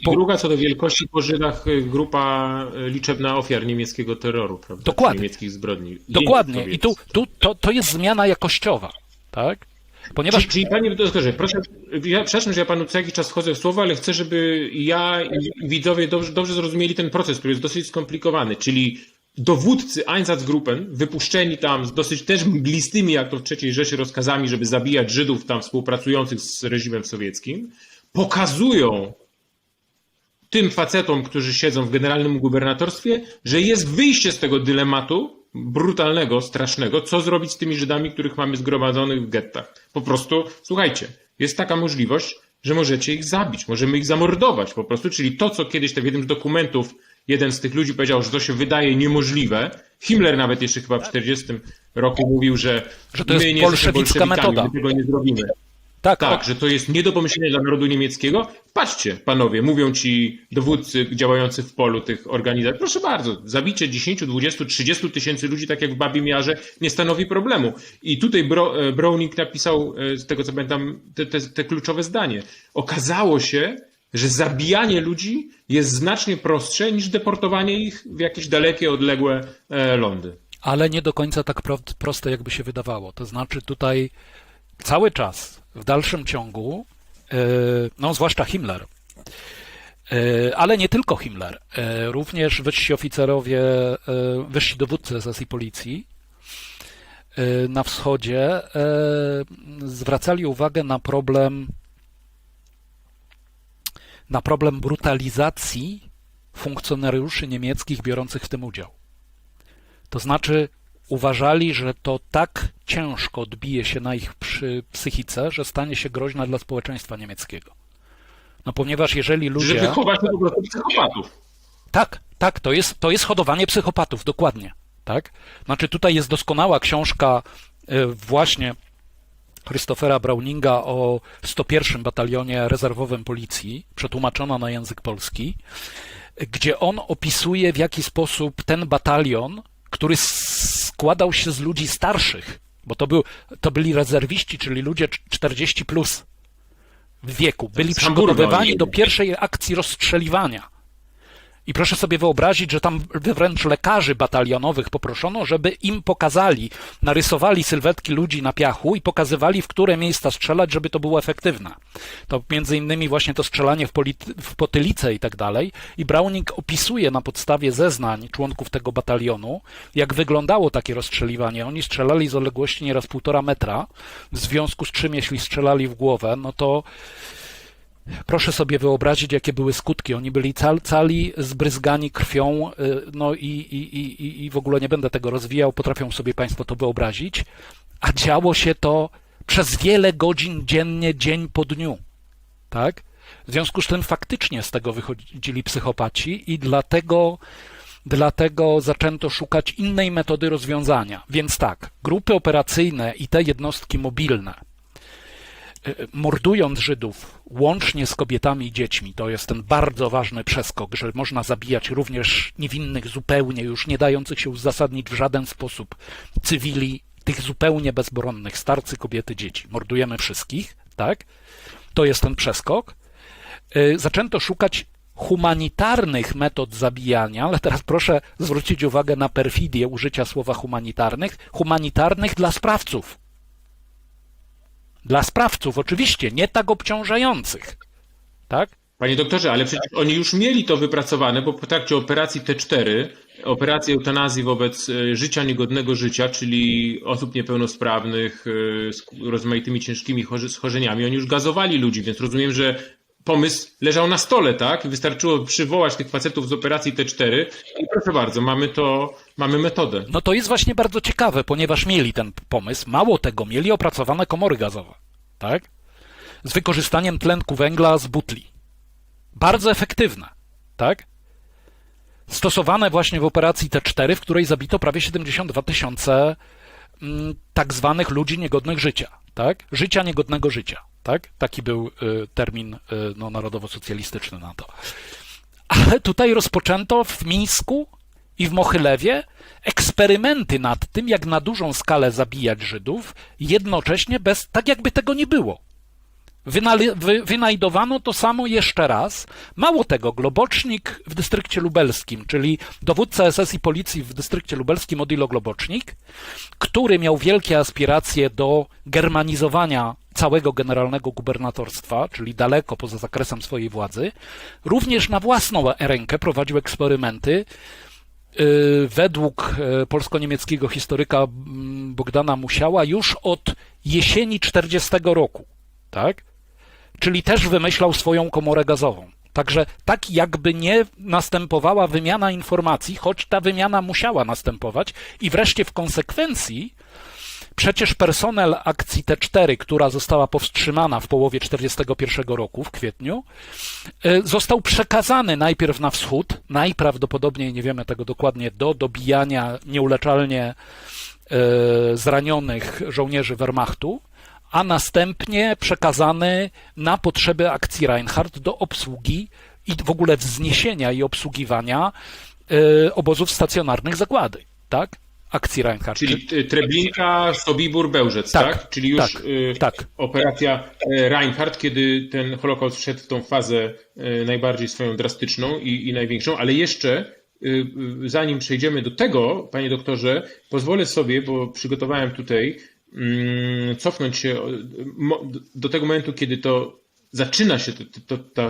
Druga co do wielkości po Żydach grupa liczebna ofiar niemieckiego terroru, prawda? Dokładnie. Niemieckich zbrodni. Dokładnie. I to jest zmiana jakościowa. Tak? Ponieważ Czyli panie doktorze, proszę, przepraszam, że ja panu co jakiś czas wchodzę w słowo, ale chcę, żeby ja i widzowie dobrze zrozumieli ten proces, który jest dosyć skomplikowany. Czyli dowódcy Einsatzgruppen, wypuszczeni tam z dosyć też mglistymi, jak to w III Rzeszy, rozkazami, żeby zabijać Żydów tam współpracujących z reżimem sowieckim, pokazują tym facetom, którzy siedzą w generalnym gubernatorstwie, że jest wyjście z tego dylematu brutalnego, strasznego, co zrobić z tymi Żydami, których mamy zgromadzonych w gettach. Po prostu, słuchajcie, jest taka możliwość, że możecie ich zabić, możemy ich zamordować po prostu, czyli to, co kiedyś w jednym z dokumentów jeden z tych ludzi powiedział, że to się wydaje niemożliwe. Himmler nawet jeszcze chyba w 1940 roku mówił, że to jest my nie bolszewicka jesteśmy bolszewikami, metoda. my tego nie zrobimy. Tak, że to jest nie do pomyślenia dla narodu niemieckiego. Patrzcie, panowie, mówią ci dowódcy działający w polu tych organizacji. Proszę bardzo, zabicie 10, 20, 30 tysięcy ludzi, tak jak w Babim Jarze, nie stanowi problemu. I tutaj Browning napisał, z tego co pamiętam, te kluczowe zdanie. Okazało się, że zabijanie ludzi jest znacznie prostsze niż deportowanie ich w jakieś dalekie, odległe lądy. Ale nie do końca tak proste, jakby się wydawało. To znaczy tutaj cały czas, w dalszym ciągu, no zwłaszcza Himmler, ale nie tylko Himmler, również wyżsi oficerowie, wyżsi dowódcy SS i policji na wschodzie zwracali uwagę na problem brutalizacji funkcjonariuszy niemieckich biorących w tym udział. To znaczy uważali, że to tak ciężko odbije się na ich psychice, że stanie się groźna dla społeczeństwa niemieckiego. No ponieważ jeżeli ludzie... Żeby chować po prostu psychopatów. Tak, to jest hodowanie psychopatów, dokładnie. Tak? Znaczy tutaj jest doskonała książka właśnie Christophera Browninga o 101. Batalionie Rezerwowym Policji, przetłumaczona na język polski, gdzie on opisuje, w jaki sposób ten batalion, który składał się z ludzi starszych, bo to byli rezerwiści, czyli ludzie 40 plus w wieku, byli przygotowywani do pierwszej akcji rozstrzeliwania. I proszę sobie wyobrazić, że tam wręcz lekarzy batalionowych poproszono, żeby im pokazali, narysowali sylwetki ludzi na piachu i pokazywali, w które miejsca strzelać, żeby to było efektywne. To między innymi właśnie to strzelanie w potylicę i tak dalej. I Browning opisuje na podstawie zeznań członków tego batalionu, jak wyglądało takie rozstrzeliwanie. Oni strzelali z odległości nieraz 1,5 metra, w związku z czym jeśli strzelali w głowę, no to proszę sobie wyobrazić, jakie były skutki. Oni byli cali zbryzgani krwią, no i w ogóle nie będę tego rozwijał, potrafią sobie Państwo to wyobrazić, a działo się to przez wiele godzin dziennie, dzień po dniu. Tak? W związku z tym faktycznie z tego wychodzili psychopaci i dlatego zaczęto szukać innej metody rozwiązania. Więc tak, grupy operacyjne i te jednostki mobilne, mordując Żydów łącznie z kobietami i dziećmi, to jest ten bardzo ważny przeskok, że można zabijać również niewinnych zupełnie, już nie dających się uzasadnić w żaden sposób cywili, tych zupełnie bezbronnych, starcy, kobiety, dzieci. Mordujemy wszystkich, tak? To jest ten przeskok. Zaczęto szukać humanitarnych metod zabijania, ale teraz proszę zwrócić uwagę na perfidię użycia słowa humanitarnych dla sprawców. Dla sprawców, oczywiście, nie tak obciążających. Tak? Panie doktorze, ale przecież oni już mieli to wypracowane, bo w trakcie operacji T4, operacji eutanazji wobec życia niegodnego życia, czyli osób niepełnosprawnych z rozmaitymi ciężkimi schorzeniami, oni już gazowali ludzi, więc rozumiem, że pomysł leżał na stole, tak? Wystarczyło przywołać tych facetów z operacji T4 i proszę bardzo, mamy metodę. No to jest właśnie bardzo ciekawe, ponieważ mieli ten pomysł, mało tego, mieli opracowane komory gazowe, tak? Z wykorzystaniem tlenku węgla z butli. Bardzo efektywne, tak? Stosowane właśnie w operacji T4, w której zabito prawie 72 000 tak zwanych ludzi niegodnych życia, tak? Życia niegodnego życia, tak? Taki był termin narodowo-socjalistyczny na to. Ale tutaj rozpoczęto w Mińsku i w Mochylewie eksperymenty nad tym, jak na dużą skalę zabijać Żydów, jednocześnie tak jakby tego nie było. Wynajdowano to samo jeszcze raz. Mało tego, Globocznik w dystrykcie lubelskim, czyli dowódca SS i policji w dystrykcie lubelskim Odilo Globocznik, który miał wielkie aspiracje do germanizowania całego generalnego gubernatorstwa, czyli daleko poza zakresem swojej władzy, również na własną rękę prowadził eksperymenty. Według polsko-niemieckiego historyka Bogdana Musiała już od jesieni 40 roku, tak? Czyli też wymyślał swoją komorę gazową. Także tak jakby nie następowała wymiana informacji, choć ta wymiana musiała następować i wreszcie w konsekwencji przecież personel akcji T4, która została powstrzymana w połowie 1941 roku, w kwietniu, został przekazany najpierw na wschód, najprawdopodobniej, nie wiemy tego dokładnie, do dobijania nieuleczalnie zranionych żołnierzy Wehrmachtu, a następnie przekazany na potrzeby akcji Reinhardt do obsługi i w ogóle wzniesienia i obsługiwania obozów stacjonarnych zagłady, tak? Akcji Reinhardt. Czyli Treblinka, Sobibór, Bełżec, tak? Czyli już tak. operacja Reinhardt, kiedy ten Holokaust wszedł w tą fazę najbardziej swoją drastyczną i największą, ale jeszcze zanim przejdziemy do tego, panie doktorze, pozwolę sobie, bo przygotowałem tutaj, cofnąć się do tego momentu, kiedy to zaczyna się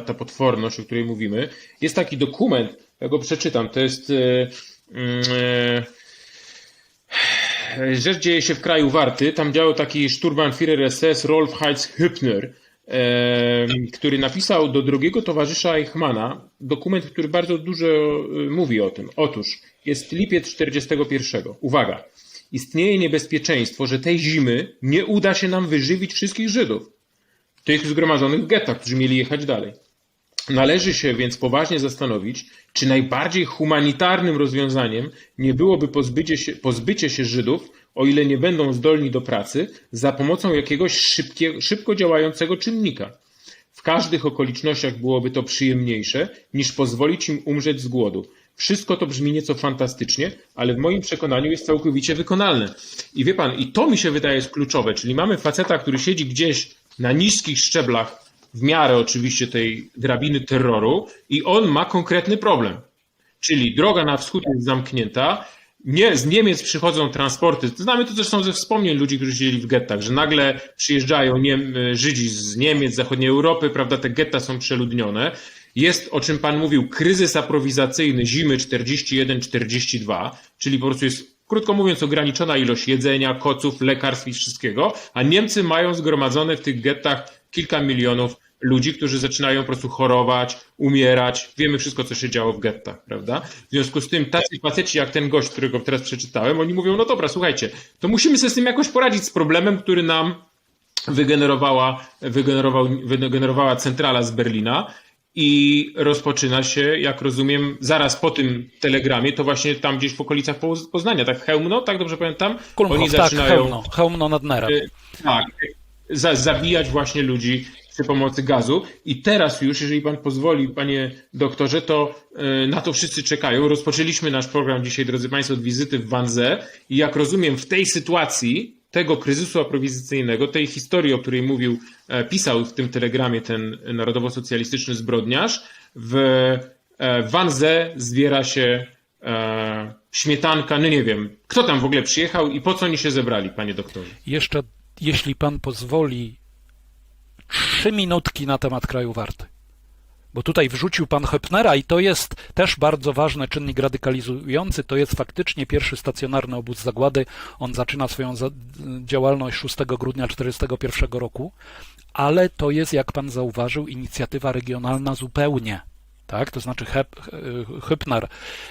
ta potworność, o której mówimy. Jest taki dokument, ja go przeczytam, to jest rzecz dzieje się w kraju Warty. Tam działał taki Sturmbannführer SS Rolf Heinz Hübner, który napisał do drugiego towarzysza Eichmana dokument, który bardzo dużo mówi o tym. Otóż jest lipiec 41. Uwaga. Istnieje niebezpieczeństwo, że tej zimy nie uda się nam wyżywić wszystkich Żydów, tych zgromadzonych w gettach, którzy mieli jechać dalej. Należy się więc poważnie zastanowić, czy najbardziej humanitarnym rozwiązaniem nie byłoby pozbycie się Żydów, o ile nie będą zdolni do pracy, za pomocą jakiegoś szybko działającego czynnika. W każdych okolicznościach byłoby to przyjemniejsze, niż pozwolić im umrzeć z głodu. Wszystko to brzmi nieco fantastycznie, ale w moim przekonaniu jest całkowicie wykonalne. I wie pan, i to mi się wydaje jest kluczowe, czyli mamy faceta, który siedzi gdzieś na niskich szczeblach, w miarę oczywiście tej drabiny terroru, i on ma konkretny problem. Czyli droga na wschód jest zamknięta, z Niemiec przychodzą transporty. Znamy to zresztą ze wspomnień ludzi, którzy siedzieli w gettach, że nagle przyjeżdżają Żydzi z Niemiec, z zachodniej Europy, prawda, te getta są przeludnione. Jest, o czym pan mówił, kryzys aprowizacyjny zimy 41-42, czyli po prostu jest, krótko mówiąc, ograniczona ilość jedzenia, koców, lekarstw i wszystkiego, a Niemcy mają zgromadzone w tych gettach kilka milionów ludzi, którzy zaczynają po prostu chorować, umierać. Wiemy wszystko, co się działo w gettach, prawda? W związku z tym tacy faceci jak ten gość, którego teraz przeczytałem, oni mówią, no dobra, słuchajcie, to musimy sobie z tym jakoś poradzić, z problemem, który nam wygenerowała centrala z Berlina. I rozpoczyna się, jak rozumiem, zaraz po tym telegramie, to właśnie tam gdzieś w okolicach Poznania, tak Chełmno, tak dobrze pamiętam? Kulmhof, oni zaczynają Chełmno nad Nerem. Tak, zabijać właśnie ludzi przy pomocy gazu. I teraz już, jeżeli pan pozwoli, panie doktorze, to na to wszyscy czekają. Rozpoczęliśmy nasz program dzisiaj, drodzy państwo, od wizyty w Wannsee i jak rozumiem, w tej sytuacji tego kryzysu aprowizacyjnego, tej historii, o której pisał w tym telegramie ten narodowo-socjalistyczny zbrodniarz, w Wannsee zbiera się śmietanka, no nie wiem, kto tam w ogóle przyjechał i po co oni się zebrali, panie doktorze? Jeszcze, jeśli pan pozwoli, 3 minutki na temat kraju Warty. Bo tutaj wrzucił pan Hübnera i to jest też bardzo ważny czynnik radykalizujący. To jest faktycznie pierwszy stacjonarny obóz zagłady. On zaczyna swoją działalność 6 grudnia 1941 roku, ale to jest, jak pan zauważył, inicjatywa regionalna zupełnie. Tak? To znaczy Hübner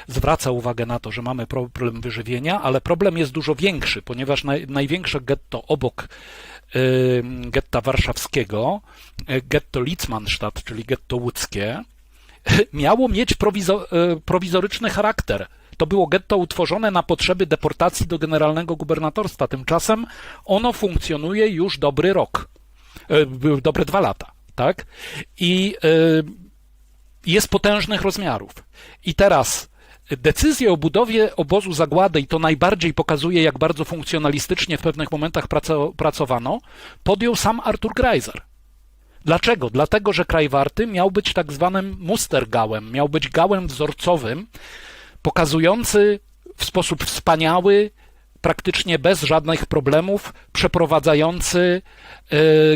zwraca uwagę na to, że mamy problem wyżywienia, ale problem jest dużo większy, ponieważ największe getto obok getta warszawskiego, getto Litzmannstadt, czyli getto łódzkie, miało mieć prowizoryczny charakter. To było getto utworzone na potrzeby deportacji do generalnego gubernatorstwa. Tymczasem ono funkcjonuje już dobry rok, dobre 2 lata. Tak? I jest potężnych rozmiarów. I teraz decyzję o budowie obozu zagłady, i to najbardziej pokazuje, jak bardzo funkcjonalistycznie w pewnych momentach pracowano, podjął sam Artur Greiser. Dlaczego? Dlatego, że kraj Warty miał być tak zwanym Mustergałem, miał być gałem wzorcowym, pokazujący w sposób wspaniały praktycznie bez żadnych problemów przeprowadzający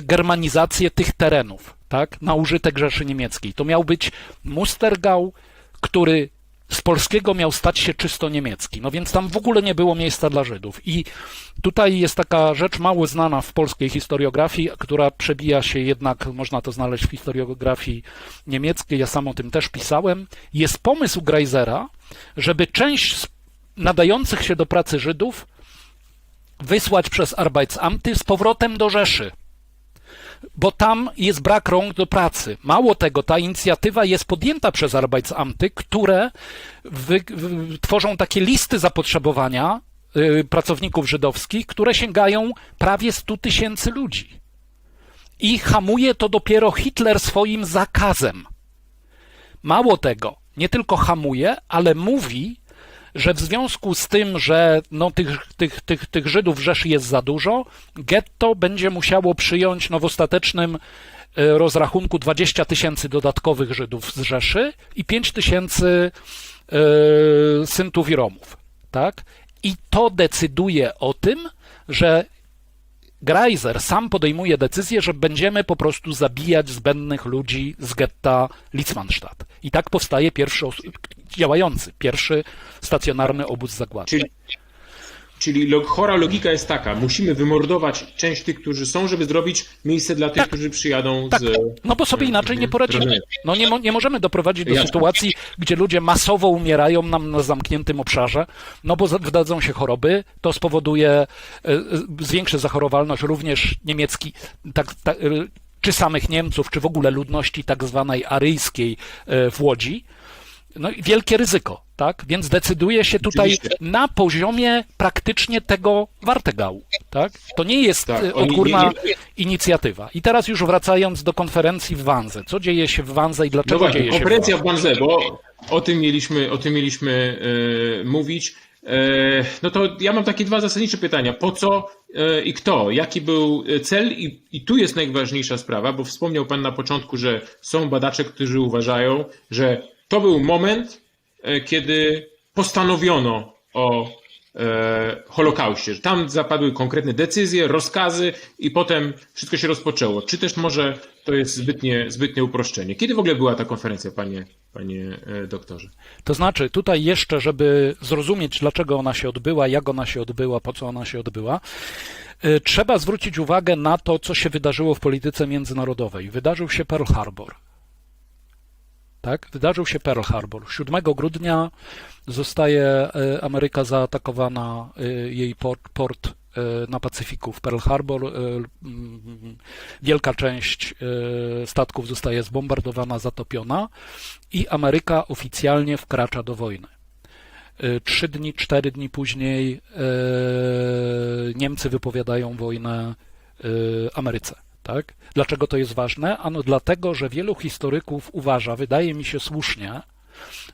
germanizację tych terenów, tak, na użytek Rzeszy Niemieckiej. To miał być Mustergau, który z polskiego miał stać się czysto niemiecki. No więc tam w ogóle nie było miejsca dla Żydów. I tutaj jest taka rzecz mało znana w polskiej historiografii, która przebija się jednak, można to znaleźć w historiografii niemieckiej, ja sam o tym też pisałem. Jest pomysł Greisera, żeby część nadających się do pracy Żydów wysłać przez Arbeitsamty z powrotem do Rzeszy, bo tam jest brak rąk do pracy. Mało tego, ta inicjatywa jest podjęta przez Arbeitsamty, które tworzą takie listy zapotrzebowania pracowników żydowskich, które sięgają prawie 100 000 ludzi. I hamuje to dopiero Hitler swoim zakazem. Mało tego, nie tylko hamuje, ale mówi, że w związku z tym, że no, tych Żydów w Rzeszy jest za dużo, getto będzie musiało przyjąć w ostatecznym rozrachunku 20 000 dodatkowych Żydów z Rzeszy i 5 000 Syntów i Romów. Tak? I to decyduje o tym, że Greiser sam podejmuje decyzję, że będziemy po prostu zabijać zbędnych ludzi z getta Litzmannstadt. I tak powstaje pierwszy stacjonarny obóz zagłady. Czyli chora logika jest taka, musimy wymordować część tych, którzy są, żeby zrobić miejsce dla tych, którzy przyjadą z... No bo sobie inaczej nie poradzimy. No nie możemy doprowadzić do sytuacji, gdzie ludzie masowo umierają nam na zamkniętym obszarze, no bo wydadzą się choroby, to spowoduje, zwiększy zachorowalność również czy samych Niemców, czy w ogóle ludności tak zwanej aryjskiej w Łodzi. No i wielkie ryzyko, tak? Więc decyduje się tutaj na poziomie praktycznie tego Wartegału, tak? To nie jest odgórna inicjatywa. I teraz już wracając do konferencji w Wannse. Co dzieje się w Wannse i dlaczego dzieje się konferencja w Wannse, bo o tym mieliśmy mówić. No to ja mam takie dwa zasadnicze pytania. Po co i kto? Jaki był cel? I tu jest najważniejsza sprawa, bo wspomniał Pan na początku, że są badacze, którzy uważają, że to był moment, kiedy postanowiono o Holokauście. Tam zapadły konkretne decyzje, rozkazy i potem wszystko się rozpoczęło. Czy też może to jest zbytnie uproszczenie? Kiedy w ogóle była ta konferencja, panie doktorze? To znaczy, tutaj jeszcze, żeby zrozumieć, dlaczego ona się odbyła, jak ona się odbyła, po co ona się odbyła, trzeba zwrócić uwagę na to, co się wydarzyło w polityce międzynarodowej. Wydarzył się Pearl Harbor. Tak? Wydarzył się Pearl Harbor. 7 grudnia zostaje Ameryka zaatakowana, jej port na Pacyfiku w Pearl Harbor. Wielka część statków zostaje zbombardowana, zatopiona i Ameryka oficjalnie wkracza do wojny. 4 dni później Niemcy wypowiadają wojnę Ameryce. Tak? Dlaczego to jest ważne? Ano dlatego, że wielu historyków uważa, wydaje mi się słusznie,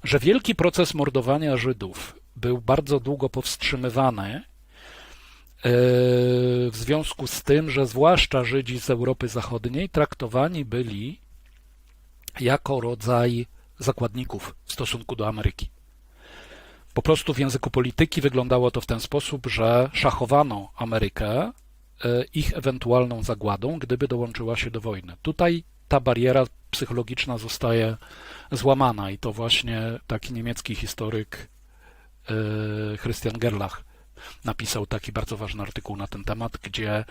że wielki proces mordowania Żydów był bardzo długo powstrzymywany w związku z tym, że zwłaszcza Żydzi z Europy Zachodniej traktowani byli jako rodzaj zakładników w stosunku do Ameryki. Po prostu w języku polityki wyglądało to w ten sposób, że szachowano Amerykę ich ewentualną zagładą, gdyby dołączyła się do wojny. Tutaj ta bariera psychologiczna zostaje złamana i to właśnie taki niemiecki historyk Christian Gerlach napisał taki bardzo ważny artykuł na ten temat, gdzie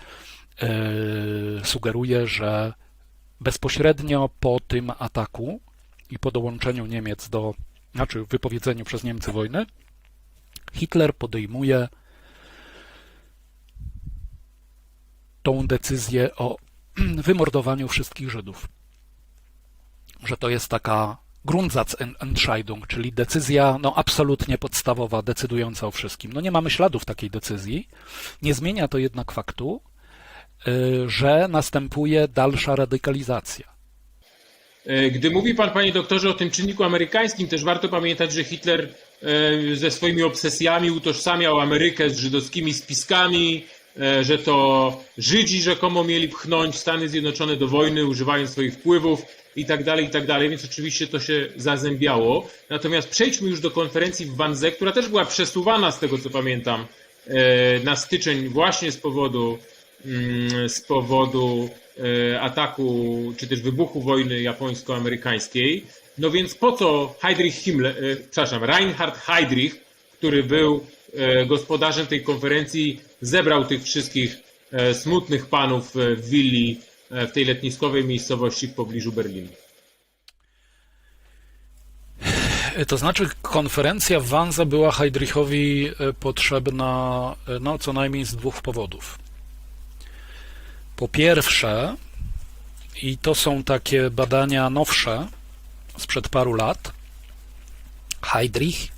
sugeruje, że bezpośrednio po tym ataku i po dołączeniu Niemiec wypowiedzeniu przez Niemcy wojny, Hitler podejmuje tą decyzję o wymordowaniu wszystkich Żydów. Że to jest taka Grundsatzentscheidung, czyli decyzja absolutnie podstawowa, decydująca o wszystkim. Nie mamy śladów takiej decyzji. Nie zmienia to jednak faktu, że następuje dalsza radykalizacja. Gdy mówi Pan, panie doktorze, o tym czynniku amerykańskim, też warto pamiętać, że Hitler ze swoimi obsesjami utożsamiał Amerykę z żydowskimi spiskami, że to Żydzi rzekomo mieli pchnąć Stany Zjednoczone do wojny, używając swoich wpływów i tak dalej, więc oczywiście to się zazębiało. Natomiast przejdźmy już do konferencji w Wannse, która też była przesuwana, z tego co pamiętam, na styczeń właśnie z powodu ataku, czy też wybuchu wojny japońsko-amerykańskiej. No więc po co Reinhard Heydrich, który był gospodarzem tej konferencji, zebrał tych wszystkich smutnych panów w willi w tej letniskowej miejscowości w pobliżu Berlina? To znaczy, konferencja w Wannsee była Heydrichowi potrzebna no, co najmniej z dwóch powodów. Po pierwsze, i to są takie badania nowsze, sprzed paru lat, Heydrich,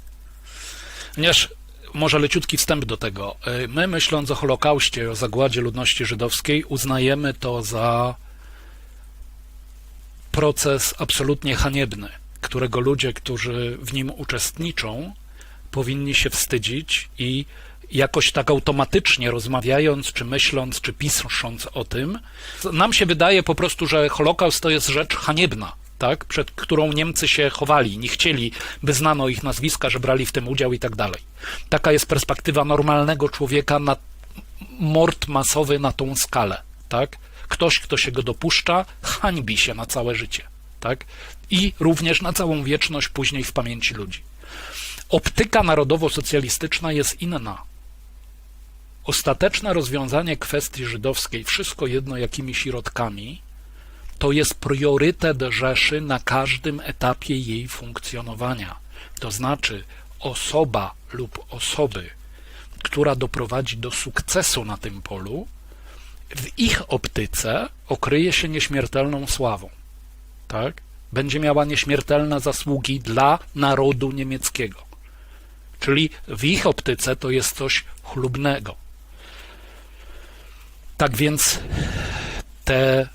ponieważ może leciutki wstęp do tego. My, myśląc o Holokauście, o zagładzie ludności żydowskiej, uznajemy to za proces absolutnie haniebny, którego ludzie, którzy w nim uczestniczą, powinni się wstydzić i jakoś tak automatycznie rozmawiając, czy myśląc, czy pisząc o tym, nam się wydaje po prostu, że Holokaust to jest rzecz haniebna, tak? Przed którą Niemcy się chowali, nie chcieli, by znano ich nazwiska, że brali w tym udział i tak dalej. Taka jest perspektywa normalnego człowieka na mord masowy na tą skalę, tak? Ktoś, kto się go dopuszcza, hańbi się na całe życie, tak? I również na całą wieczność później w pamięci ludzi. Optyka narodowo-socjalistyczna jest inna. Ostateczne rozwiązanie kwestii żydowskiej, wszystko jedno jakimi środkami, to jest priorytet Rzeszy na każdym etapie jej funkcjonowania. To znaczy osoba lub osoby, która doprowadzi do sukcesu na tym polu, w ich optyce okryje się nieśmiertelną sławą. Tak? Będzie miała nieśmiertelne zasługi dla narodu niemieckiego. Czyli w ich optyce to jest coś chlubnego. Tak więc te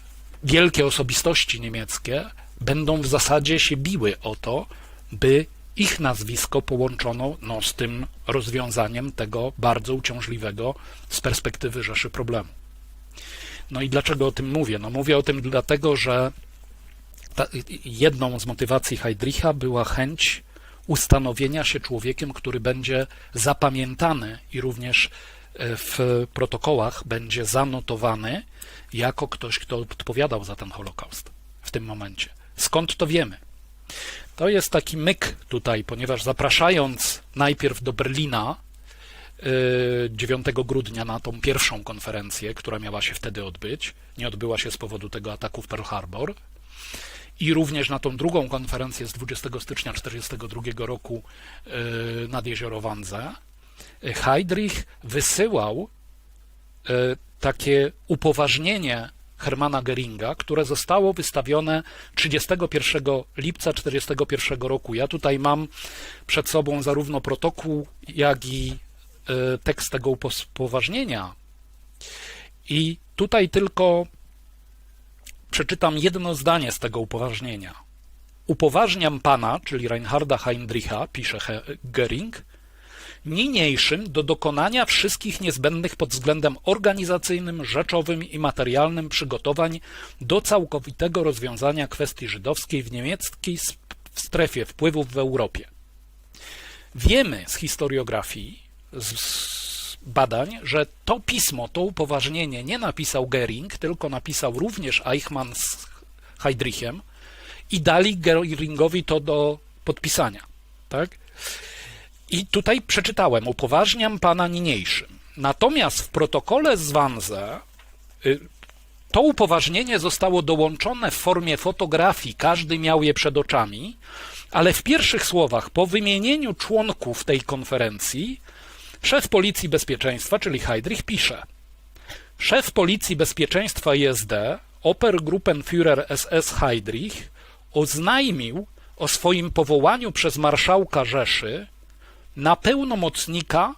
wielkie osobistości niemieckie będą w zasadzie się biły o to, by ich nazwisko połączono z tym rozwiązaniem tego bardzo uciążliwego z perspektywy Rzeszy problemu. No i dlaczego o tym mówię? No mówię o tym dlatego, że jedną z motywacji Heydricha była chęć ustanowienia się człowiekiem, który będzie zapamiętany i również w protokołach będzie zanotowany jako ktoś, kto odpowiadał za ten Holokaust w tym momencie. Skąd to wiemy? To jest taki myk tutaj, ponieważ zapraszając najpierw do Berlina 9 grudnia na tą pierwszą konferencję, która miała się wtedy odbyć, nie odbyła się z powodu tego ataku w Pearl Harbor, i również na tą drugą konferencję z 20 stycznia 1942 roku nad jezioro Wannsee, Heydrich wysyłał takie upoważnienie Hermana Göringa, które zostało wystawione 31 lipca 1941 roku. Ja tutaj mam przed sobą zarówno protokół, jak i tekst tego upoważnienia. I tutaj tylko przeczytam jedno zdanie z tego upoważnienia. Upoważniam pana, czyli Reinharda Heydricha, pisze Göring, niniejszym do dokonania wszystkich niezbędnych pod względem organizacyjnym, rzeczowym i materialnym przygotowań do całkowitego rozwiązania kwestii żydowskiej w niemieckiej strefie wpływów w Europie. Wiemy z historiografii, z badań, że to pismo, to upoważnienie nie napisał Göring, tylko napisał również Eichmann z Heydrichem i dali Göringowi to do podpisania. Tak? I tutaj przeczytałem, upoważniam pana niniejszym. Natomiast w protokole z Wannsee to upoważnienie zostało dołączone w formie fotografii, każdy miał je przed oczami, ale w pierwszych słowach, po wymienieniu członków tej konferencji, szef Policji Bezpieczeństwa, czyli Heydrich, pisze: szef Policji Bezpieczeństwa ISD, Obergruppenführer SS Heydrich, oznajmił o swoim powołaniu przez marszałka Rzeszy na pełnomocnika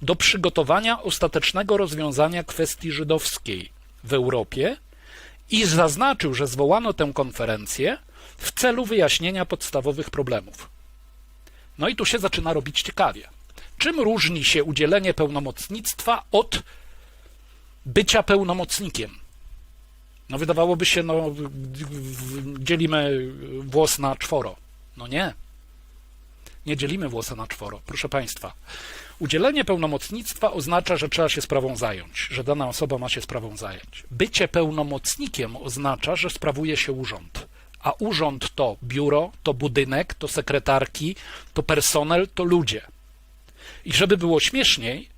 do przygotowania ostatecznego rozwiązania kwestii żydowskiej w Europie i zaznaczył, że zwołano tę konferencję w celu wyjaśnienia podstawowych problemów. No i tu się zaczyna robić ciekawie. Czym różni się udzielenie pełnomocnictwa od bycia pełnomocnikiem? No wydawałoby się, dzielimy włos na czworo. No nie. Nie dzielimy włosa na czworo. Proszę Państwa, Udzielenie pełnomocnictwa oznacza, że trzeba się sprawą zająć, że dana osoba ma się sprawą zająć. Bycie pełnomocnikiem oznacza, że sprawuje się urząd. A urząd to biuro, to budynek, to sekretarki, to personel, to ludzie. I żeby było śmieszniej,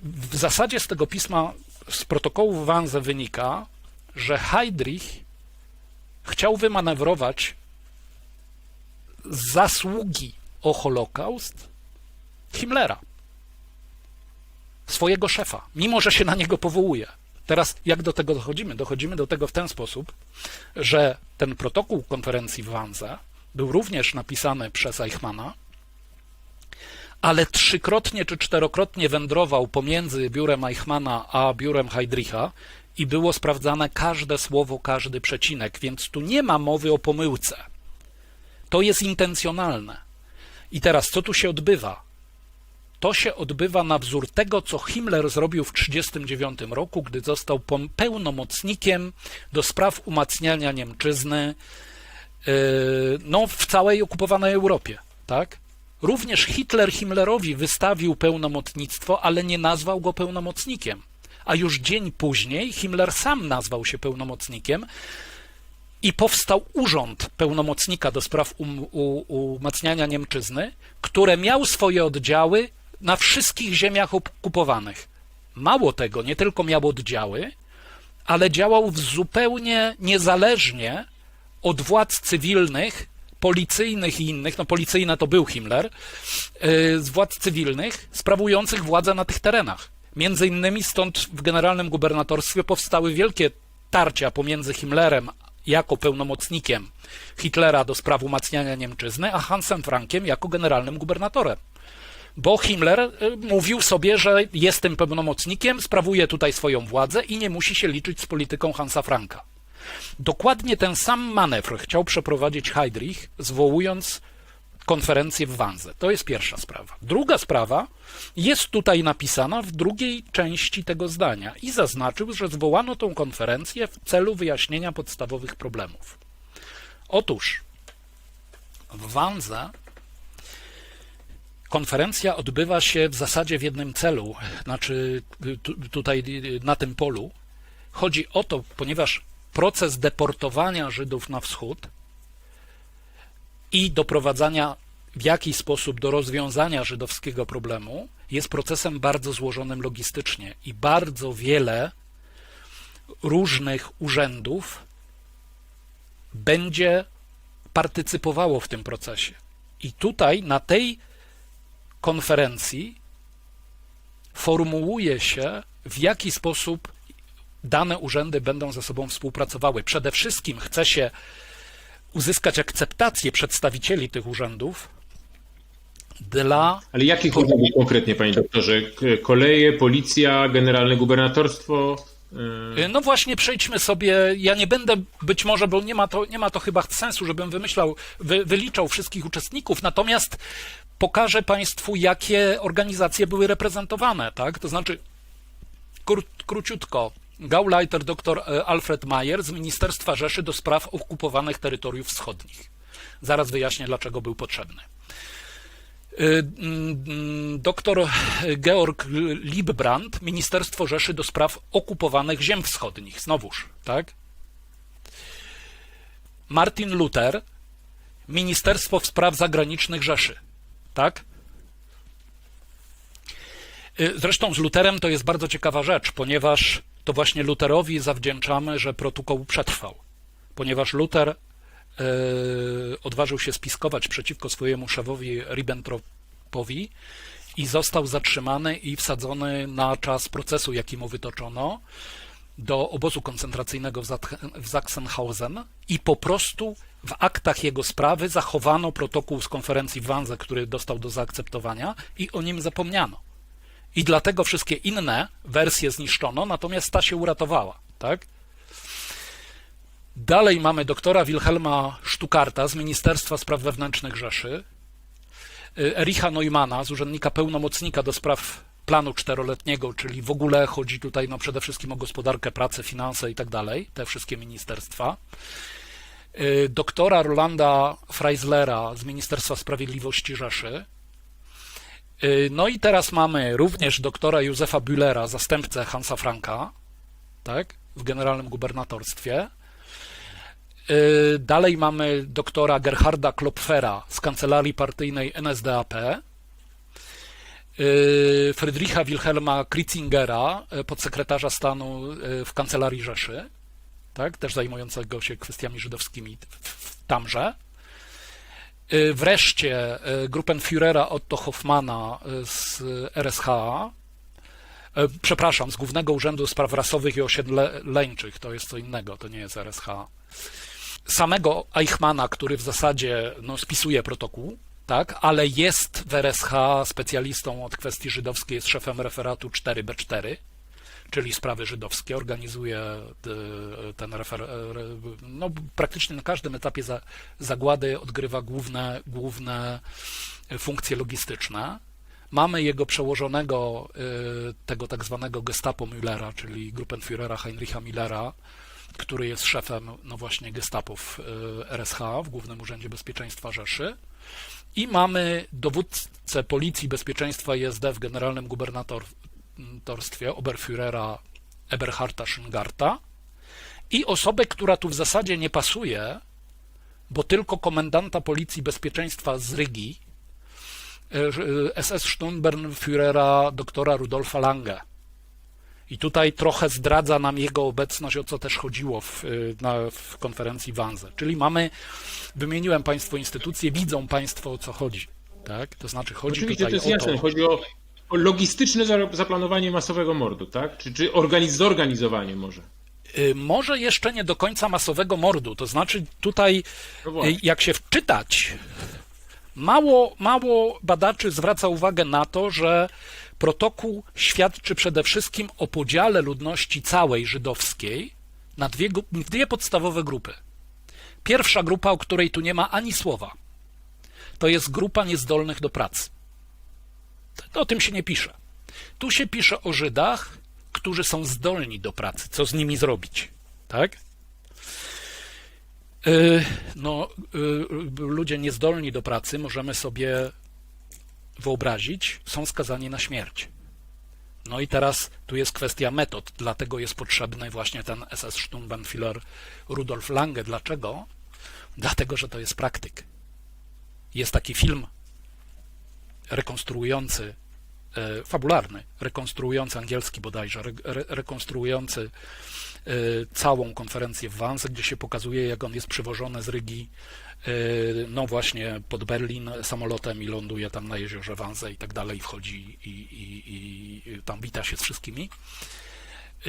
w zasadzie z tego pisma, z protokołu Wannsee wynika, że Heydrich chciał wymanewrować zasługi o Holokaust Himmlera, swojego szefa, mimo że się na niego powołuje. Teraz jak do tego dochodzimy? Dochodzimy do tego w ten sposób, że ten protokół konferencji w Wannsee był również napisany przez Eichmanna, ale 3-krotnie czy 4-krotnie wędrował pomiędzy biurem Eichmanna a biurem Heydricha i było sprawdzane każde słowo, każdy przecinek, więc tu nie ma mowy o pomyłce. To jest intencjonalne. I teraz, co tu się odbywa? To się odbywa na wzór tego, co Himmler zrobił w 1939 roku, gdy został pełnomocnikiem do spraw umacniania Niemczyzny w całej okupowanej Europie. Tak? Również Hitler Himmlerowi wystawił pełnomocnictwo, ale nie nazwał go pełnomocnikiem. A już dzień później Himmler sam nazwał się pełnomocnikiem i powstał urząd pełnomocnika do spraw umacniania Niemczyzny, który miał swoje oddziały na wszystkich ziemiach okupowanych. Mało tego, nie tylko miał oddziały, ale działał zupełnie niezależnie od władz cywilnych, policyjnych i innych, no policyjne to był Himmler, z władz cywilnych sprawujących władzę na tych terenach. Między innymi stąd w generalnym gubernatorstwie powstały wielkie tarcia pomiędzy Himmlerem jako pełnomocnikiem Hitlera do spraw umacniania Niemczyzny, a Hansem Frankiem jako generalnym gubernatorem. Bo Himmler mówił sobie, że jest tym pełnomocnikiem, sprawuje tutaj swoją władzę i nie musi się liczyć z polityką Hansa Franka. Dokładnie ten sam manewr chciał przeprowadzić Heydrich, zwołując konferencję w Wannsee. To jest pierwsza sprawa. Druga sprawa jest tutaj napisana w drugiej części tego zdania i zaznaczył, że zwołano tą konferencję w celu wyjaśnienia podstawowych problemów. Otóż w Wannsee konferencja odbywa się w zasadzie w jednym celu, znaczy tutaj na tym polu. Chodzi o to, ponieważ proces deportowania Żydów na wschód i doprowadzania w jakiś sposób do rozwiązania żydowskiego problemu jest procesem bardzo złożonym logistycznie i bardzo wiele różnych urzędów będzie partycypowało w tym procesie. I tutaj na tej konferencji formułuje się, w jaki sposób dane urzędy będą ze sobą współpracowały. Przede wszystkim chce się uzyskać akceptację przedstawicieli tych urzędów dla... Ale jakich urzędów konkretnie, panie doktorze? Koleje, policja, generalne gubernatorstwo? No właśnie, przejdźmy sobie, ja nie będę, być może, bo nie ma to chyba sensu, żebym wyliczał wszystkich uczestników, natomiast pokażę państwu, jakie organizacje były reprezentowane, tak? To znaczy, króciutko, Gauleiter dr Alfred Mayer z Ministerstwa Rzeszy do spraw okupowanych terytoriów wschodnich. Zaraz wyjaśnię, dlaczego był potrzebny. Dr Georg Liebbrand, Ministerstwo Rzeszy do spraw okupowanych ziem wschodnich. Znowuż, tak? Martin Luther, Ministerstwo Spraw Zagranicznych Rzeszy. Tak? Zresztą z Lutherem to jest bardzo ciekawa rzecz, ponieważ to właśnie Lutherowi zawdzięczamy, że protokół przetrwał. Ponieważ Luther odważył się spiskować przeciwko swojemu szefowi Ribbentropowi i został zatrzymany i wsadzony na czas procesu, jaki mu wytoczono, do obozu koncentracyjnego w Sachsenhausen i po prostu w aktach jego sprawy zachowano protokół z konferencji w Wannsee, który dostał do zaakceptowania i o nim zapomniano. I dlatego wszystkie inne wersje zniszczono, natomiast ta się uratowała. Tak? Dalej mamy doktora Wilhelma Stuckarta z Ministerstwa Spraw Wewnętrznych Rzeszy, Ericha Neumana z urzędnika pełnomocnika do spraw planu 4-letniego, czyli w ogóle chodzi tutaj przede wszystkim o gospodarkę, pracę, finanse i tak dalej, te wszystkie ministerstwa. Doktora Rolanda Freislera z Ministerstwa Sprawiedliwości Rzeszy, No i teraz mamy również doktora Józefa Bühlera, zastępcę Hansa Franka, tak, w generalnym gubernatorstwie. Dalej mamy doktora Gerharda Klopfera z kancelarii partyjnej NSDAP, Friedricha Wilhelma Kritzingera, podsekretarza stanu w kancelarii Rzeszy, tak, też zajmującego się kwestiami żydowskimi tamże. Wreszcie Gruppenführera Otto Hoffmana z RSHA, przepraszam, z Głównego Urzędu Spraw Rasowych i Osiedleńczych, to jest co innego, to nie jest RSHA. Samego Eichmana, który w zasadzie spisuje protokół, tak, ale jest w RSH specjalistą od kwestii żydowskiej, jest szefem referatu 4B4, czyli sprawy żydowskie, organizuje ten referat, praktycznie na każdym etapie zagłady odgrywa główne funkcje logistyczne. Mamy jego przełożonego, tego tak zwanego Gestapo Müllera, czyli Gruppenführera Heinricha Müllera, który jest szefem właśnie Gestapo w RSH, w Głównym Urzędzie Bezpieczeństwa Rzeszy. I mamy dowódcę Policji Bezpieczeństwa ISD w Generalnym Gubernatorstwie Oberführera Eberharda Schöngarta i osobę, która tu w zasadzie nie pasuje, bo tylko komendanta Policji Bezpieczeństwa z Rygi, SS-Sturmbannführera doktora Rudolfa Lange. I tutaj trochę zdradza nam jego obecność, o co też chodziło w konferencji w Wannsee. Czyli wymieniłem Państwu instytucje, widzą Państwo, o co chodzi. Tak? To znaczy chodzi oczywiście tutaj to jest jasne, chodzi o logistyczne zaplanowanie masowego mordu, tak? Czy zorganizowanie może? Może jeszcze nie do końca masowego mordu, to znaczy tutaj, jak się wczytać, mało badaczy zwraca uwagę na to, że protokół świadczy przede wszystkim o podziale ludności całej żydowskiej na dwie podstawowe grupy. Pierwsza grupa, o której tu nie ma ani słowa, to jest grupa niezdolnych do pracy. O tym się nie pisze. Tu się pisze o Żydach, którzy są zdolni do pracy. Co z nimi zrobić? Tak? Ludzie niezdolni do pracy, możemy sobie wyobrazić, są skazani na śmierć. No i teraz tu jest kwestia metod, dlatego jest potrzebny właśnie ten SS-Sturmbannführer Rudolf Lange. Dlaczego? Dlatego, że to jest praktyk. Jest taki film rekonstruujący, fabularny, rekonstruujący, angielski bodajże, rekonstruujący całą konferencję w Wannsee, gdzie się pokazuje, jak on jest przywożony z Rygi, właśnie pod Berlin samolotem i ląduje tam na jeziorze Wannsee i tak dalej, wchodzi i tam wita się z wszystkimi.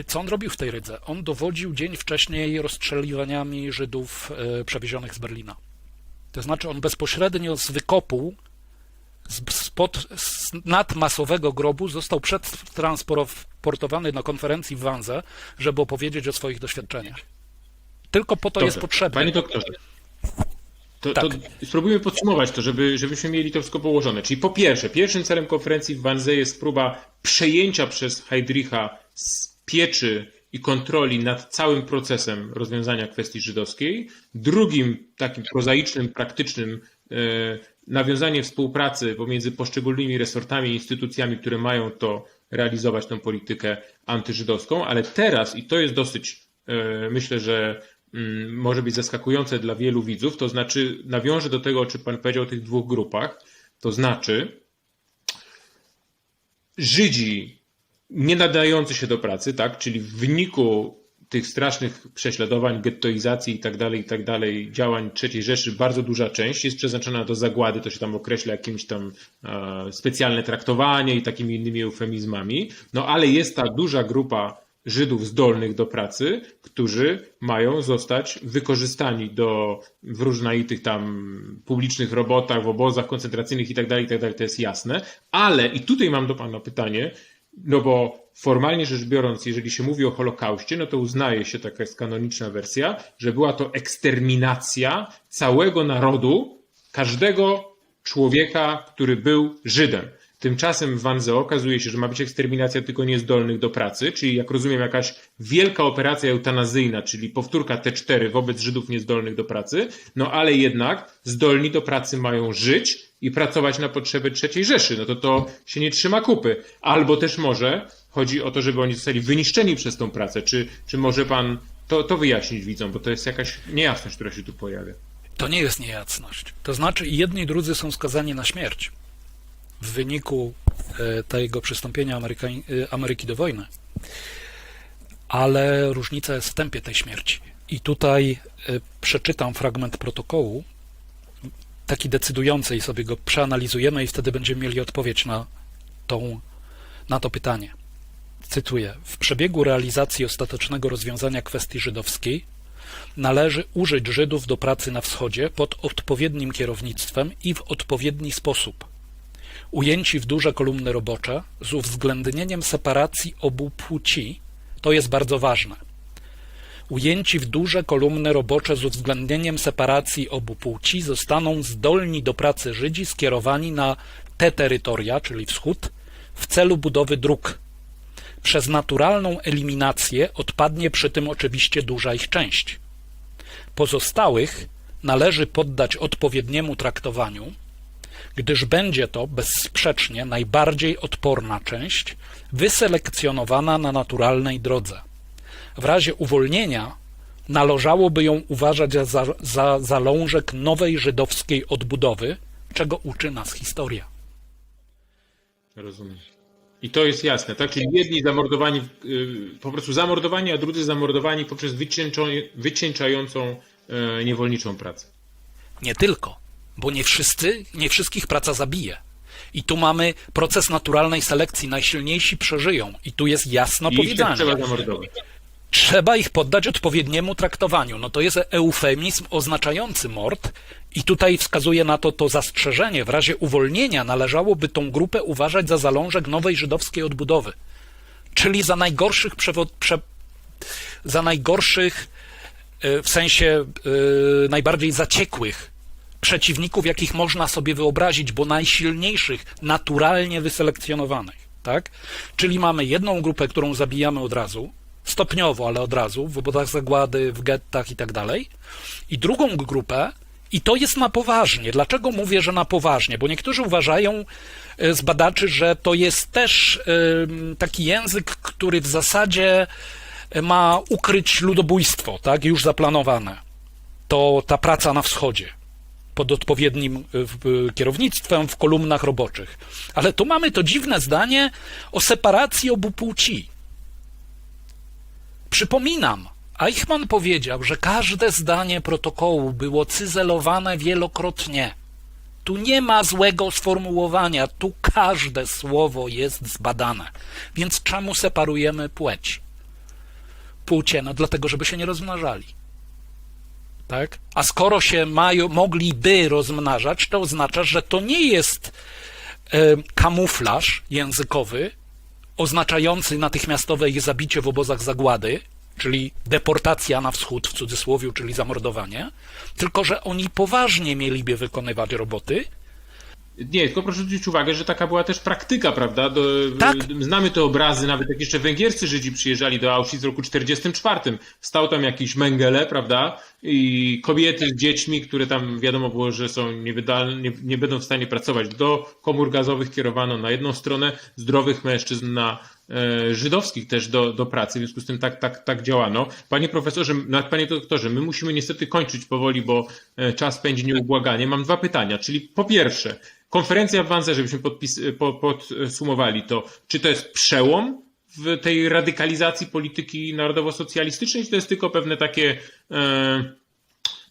Co on robił w tej Rydze? On dowodził dzień wcześniej rozstrzeliwaniami Żydów przewiezionych z Berlina. To znaczy on bezpośrednio z wykopu z nadmasowego grobu został przetransportowany na konferencji w Wannsee, żeby opowiedzieć o swoich doświadczeniach. Tylko po to jest potrzebne. Panie doktorze, to spróbujmy podsumować to, żebyśmy mieli to wszystko położone. Czyli po pierwsze, pierwszym celem konferencji w Wannsee jest próba przejęcia przez Heydricha pieczy i kontroli nad całym procesem rozwiązania kwestii żydowskiej. Drugim takim prozaicznym, praktycznym nawiązanie współpracy pomiędzy poszczególnymi resortami i instytucjami, które mają realizować tą politykę antyżydowską, ale teraz, i to jest dosyć, myślę, że może być zaskakujące dla wielu widzów, to znaczy nawiążę do tego, o czym Pan powiedział o tych dwóch grupach, to znaczy Żydzi nie nadający się do pracy, tak, czyli w wyniku tych strasznych prześladowań, gettoizacji i tak dalej, działań III Rzeszy, bardzo duża część jest przeznaczona do zagłady, to się tam określa jakimś tam specjalne traktowanie i takimi innymi eufemizmami, ale jest ta duża grupa Żydów zdolnych do pracy, którzy mają zostać wykorzystani w różnorodnych tam publicznych robotach, w obozach koncentracyjnych i tak dalej, to jest jasne, ale i tutaj mam do Pana pytanie, bo formalnie rzecz biorąc, jeżeli się mówi o Holokauście, to uznaje się, taka jest kanoniczna wersja, że była to eksterminacja całego narodu, każdego człowieka, który był Żydem. Tymczasem w Wannsee okazuje się, że ma być eksterminacja tylko niezdolnych do pracy, czyli jak rozumiem jakaś wielka operacja eutanazyjna, czyli powtórka T4 wobec Żydów niezdolnych do pracy, ale jednak zdolni do pracy mają żyć i pracować na potrzeby III Rzeszy. No to się nie trzyma kupy. Albo też może chodzi o to, żeby oni zostali wyniszczeni przez tą pracę. Czy może pan to wyjaśnić widzom, bo to jest jakaś niejasność, która się tu pojawia. To nie jest niejasność. To znaczy i jedni i drudzy są skazani na śmierć w wyniku tego przystąpienia Ameryki do wojny. Ale różnica jest w tempie tej śmierci. I tutaj przeczytam fragment protokołu, taki decydujący, i sobie go przeanalizujemy i wtedy będziemy mieli odpowiedź na to pytanie. Cytuję. W przebiegu realizacji ostatecznego rozwiązania kwestii żydowskiej należy użyć Żydów do pracy na wschodzie pod odpowiednim kierownictwem i w odpowiedni sposób. Ujęci w duże kolumny robocze z uwzględnieniem separacji obu płci, to jest bardzo ważne. Ujęci w duże kolumny robocze z uwzględnieniem separacji obu płci zostaną zdolni do pracy Żydzi skierowani na te terytoria, czyli wschód, w celu budowy dróg. Przez naturalną eliminację odpadnie przy tym oczywiście duża ich część. Pozostałych należy poddać odpowiedniemu traktowaniu, gdyż będzie to bezsprzecznie najbardziej odporna część, wyselekcjonowana na naturalnej drodze. W razie uwolnienia należałoby ją uważać za zalążek nowej żydowskiej odbudowy, czego uczy nas historia. Rozumiem. I to jest jasne, tak? Czyli jedni zamordowani, po prostu zamordowani, a drudzy zamordowani poprzez wycieńczającą niewolniczą pracę. Nie tylko, bo nie wszystkich praca zabije. I tu mamy proces naturalnej selekcji, najsilniejsi przeżyją. I tu jest jasno powiedziane. Trzeba zamordować. Trzeba ich poddać odpowiedniemu traktowaniu. No to jest eufemizm oznaczający mord i tutaj wskazuje na to zastrzeżenie. W razie uwolnienia należałoby tą grupę uważać za zalążek nowej żydowskiej odbudowy. Czyli za najgorszych w sensie najbardziej zaciekłych przeciwników, jakich można sobie wyobrazić, bo najsilniejszych, naturalnie wyselekcjonowanych. Tak? Czyli mamy jedną grupę, którą zabijamy od razu, stopniowo, ale od razu, w obozach zagłady, w gettach i tak dalej. I drugą grupę, i to jest na poważnie. Dlaczego mówię, że na poważnie? Bo niektórzy uważają z badaczy, że to jest też taki język, który w zasadzie ma ukryć ludobójstwo, tak, już zaplanowane. To ta praca na wschodzie, pod odpowiednim kierownictwem w kolumnach roboczych. Ale tu mamy to dziwne zdanie o separacji obu płci. Przypominam, Eichmann powiedział, że każde zdanie protokołu było cyzelowane wielokrotnie. Tu nie ma złego sformułowania, tu każde słowo jest zbadane. Więc czemu separujemy płeć? Płcie, no dlatego, żeby się nie rozmnażali. Tak? A skoro się mogliby rozmnażać, to oznacza, że to nie jest kamuflaż językowy oznaczający natychmiastowe ich zabicie w obozach zagłady, czyli deportacja na wschód w cudzysłowie, czyli zamordowanie, tylko że oni poważnie mieliby wykonywać roboty. Nie, tylko proszę zwrócić uwagę, że taka była też praktyka, prawda? Tak. Znamy te obrazy, nawet jak jeszcze węgierscy Żydzi przyjeżdżali do Auschwitz w roku 1944. Stał tam jakiś Mengele, prawda? I kobiety z dziećmi, które tam wiadomo było, że są niewydalne, nie będą w stanie pracować. Do komór gazowych kierowano na jedną stronę, zdrowych mężczyzn na żydowskich też do pracy, w związku z tym tak działano. Panie profesorze, panie doktorze, my musimy niestety kończyć powoli, bo czas pędzi nieubłaganie. Mam dwa pytania, czyli po pierwsze, konferencja w Wannsee, żebyśmy podsumowali to, czy to jest przełom w tej radykalizacji polityki narodowo-socjalistycznej, czy to jest tylko pewne takie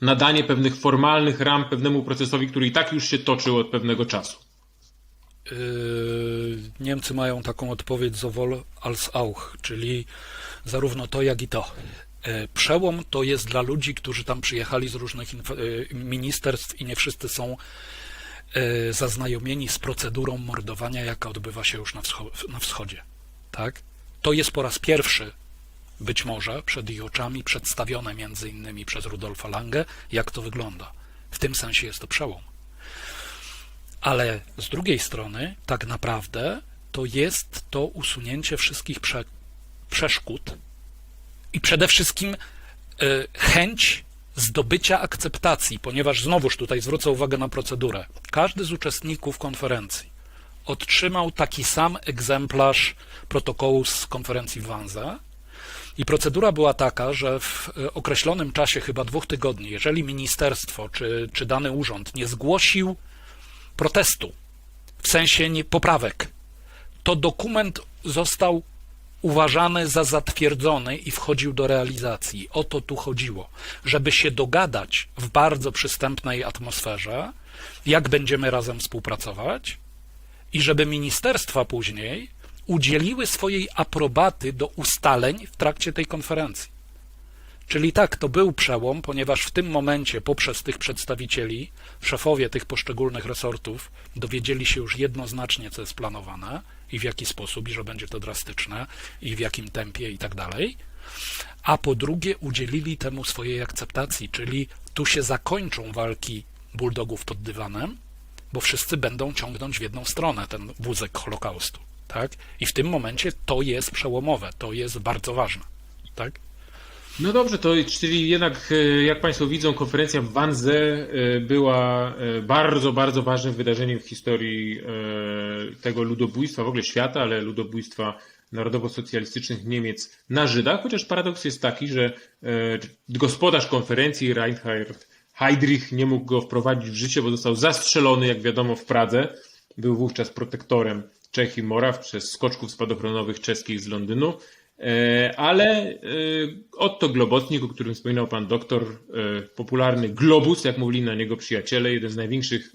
nadanie pewnych formalnych ram pewnemu procesowi, który i tak już się toczył od pewnego czasu? Niemcy mają taką odpowiedź sowohl als auch, czyli zarówno to, jak i to. Przełom to jest dla ludzi, którzy tam przyjechali z różnych ministerstw i nie wszyscy są zaznajomieni z procedurą mordowania, jaka odbywa się już na wschodzie. Tak? To jest po raz pierwszy, być może, przed ich oczami przedstawione między innymi przez Rudolfa Lange, jak to wygląda. W tym sensie jest to przełom. Ale z drugiej strony, tak naprawdę, to jest to usunięcie wszystkich przeszkód i przede wszystkim chęć zdobycia akceptacji, ponieważ znowuż tutaj zwrócę uwagę na procedurę. Każdy z uczestników konferencji otrzymał taki sam egzemplarz protokołu z konferencji w Wannsee i procedura była taka, że w określonym czasie, chyba 2 tygodni, jeżeli ministerstwo czy dany urząd nie zgłosił protestu, w sensie poprawek, to dokument został uważany za zatwierdzony i wchodził do realizacji. O to tu chodziło, żeby się dogadać w bardzo przystępnej atmosferze, jak będziemy razem współpracować i żeby ministerstwa później udzieliły swojej aprobaty do ustaleń w trakcie tej konferencji. Czyli tak, to był przełom, ponieważ w tym momencie poprzez tych przedstawicieli, szefowie tych poszczególnych resortów dowiedzieli się już jednoznacznie, co jest planowane i w jaki sposób, i że będzie to drastyczne, i w jakim tempie i tak dalej. A po drugie udzielili temu swojej akceptacji, czyli tu się zakończą walki bulldogów pod dywanem, bo wszyscy będą ciągnąć w jedną stronę ten wózek Holokaustu. Tak? I w tym momencie to jest przełomowe, to jest bardzo ważne. Tak? No dobrze, to czyli jednak, jak Państwo widzą, konferencja w Wannsee była bardzo, bardzo ważnym wydarzeniem w historii tego ludobójstwa, w ogóle świata, ale ludobójstwa narodowo-socjalistycznych Niemiec na Żydach, chociaż paradoks jest taki, że gospodarz konferencji Reinhard Heydrich nie mógł go wprowadzić w życie, bo został zastrzelony, jak wiadomo, w Pradze. Był wówczas protektorem Czech i Moraw przez skoczków spadochronowych czeskich z Londynu. Ale Otto Globocnik, o którym wspominał pan doktor, popularny Globus, jak mówili na niego przyjaciele, jeden z największych,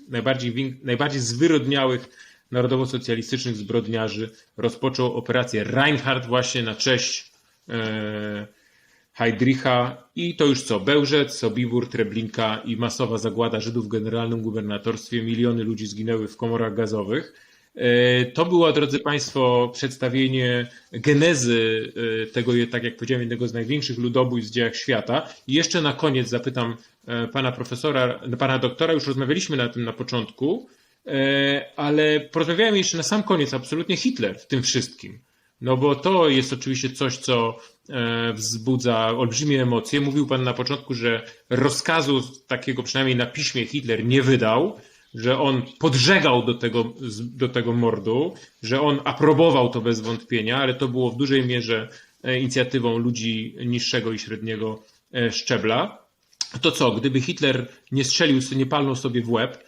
najbardziej zwyrodniałych narodowo-socjalistycznych zbrodniarzy, rozpoczął operację Reinhardt właśnie na cześć Heydricha i to już co? Bełżec, Sobibór, Treblinka i masowa zagłada Żydów w generalnym gubernatorstwie. Miliony ludzi zginęły w komorach gazowych. To było, drodzy Państwo, przedstawienie genezy tego, tak jak powiedziałem, jednego z największych ludobójstw w dziejach świata. I jeszcze na koniec zapytam pana profesora, pana doktora, już rozmawialiśmy na tym na początku, ale porozmawiałem jeszcze na sam koniec, absolutnie Hitler w tym wszystkim. No bo to jest oczywiście coś, co wzbudza olbrzymie emocje. Mówił pan na początku, że rozkazu takiego przynajmniej na piśmie Hitler nie wydał, że on podżegał do tego mordu, że on aprobował to bez wątpienia, ale to było w dużej mierze inicjatywą ludzi niższego i średniego szczebla. To co, gdyby Hitler nie strzelił, nie palnął sobie w łeb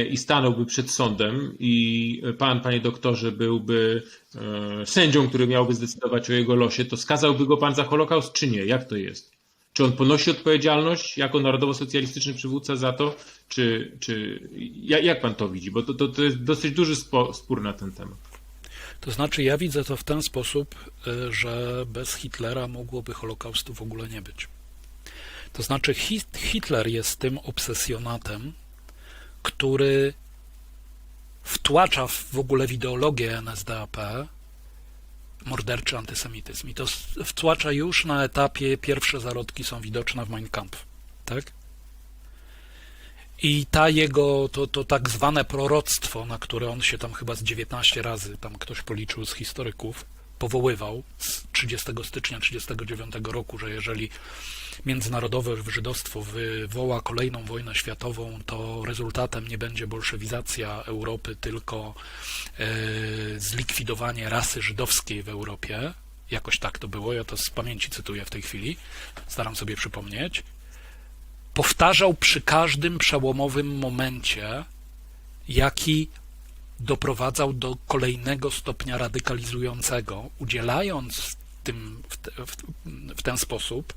i stanąłby przed sądem i pan, panie doktorze, byłby sędzią, który miałby zdecydować o jego losie, to skazałby go pan za Holokaust, czy nie? Jak to jest? Czy on ponosi odpowiedzialność jako narodowo-socjalistyczny przywódca za to? Jak pan to widzi? Bo to jest dosyć duży spór na ten temat. To znaczy, ja widzę to w ten sposób, że bez Hitlera mogłoby Holokaustu w ogóle nie być. To znaczy, Hitler jest tym obsesjonatem, który wtłacza w ogóle w ideologię NSDAP morderczy antysemityzm. I to wtłacza już na etapie, pierwsze zarodki są widoczne w Mein Kampf. Tak? I to tak zwane proroctwo, na które on się tam chyba z 19 razy, tam ktoś policzył z historyków, powoływał z 30 stycznia 1939 roku, że jeżeli międzynarodowe żydostwo wywoła kolejną wojnę światową, to rezultatem nie będzie bolszewizacja Europy, tylko zlikwidowanie rasy żydowskiej w Europie. Jakoś tak to było, ja to z pamięci cytuję w tej chwili, staram sobie przypomnieć. Powtarzał przy każdym przełomowym momencie, jaki doprowadzał do kolejnego stopnia radykalizującego, udzielając w ten sposób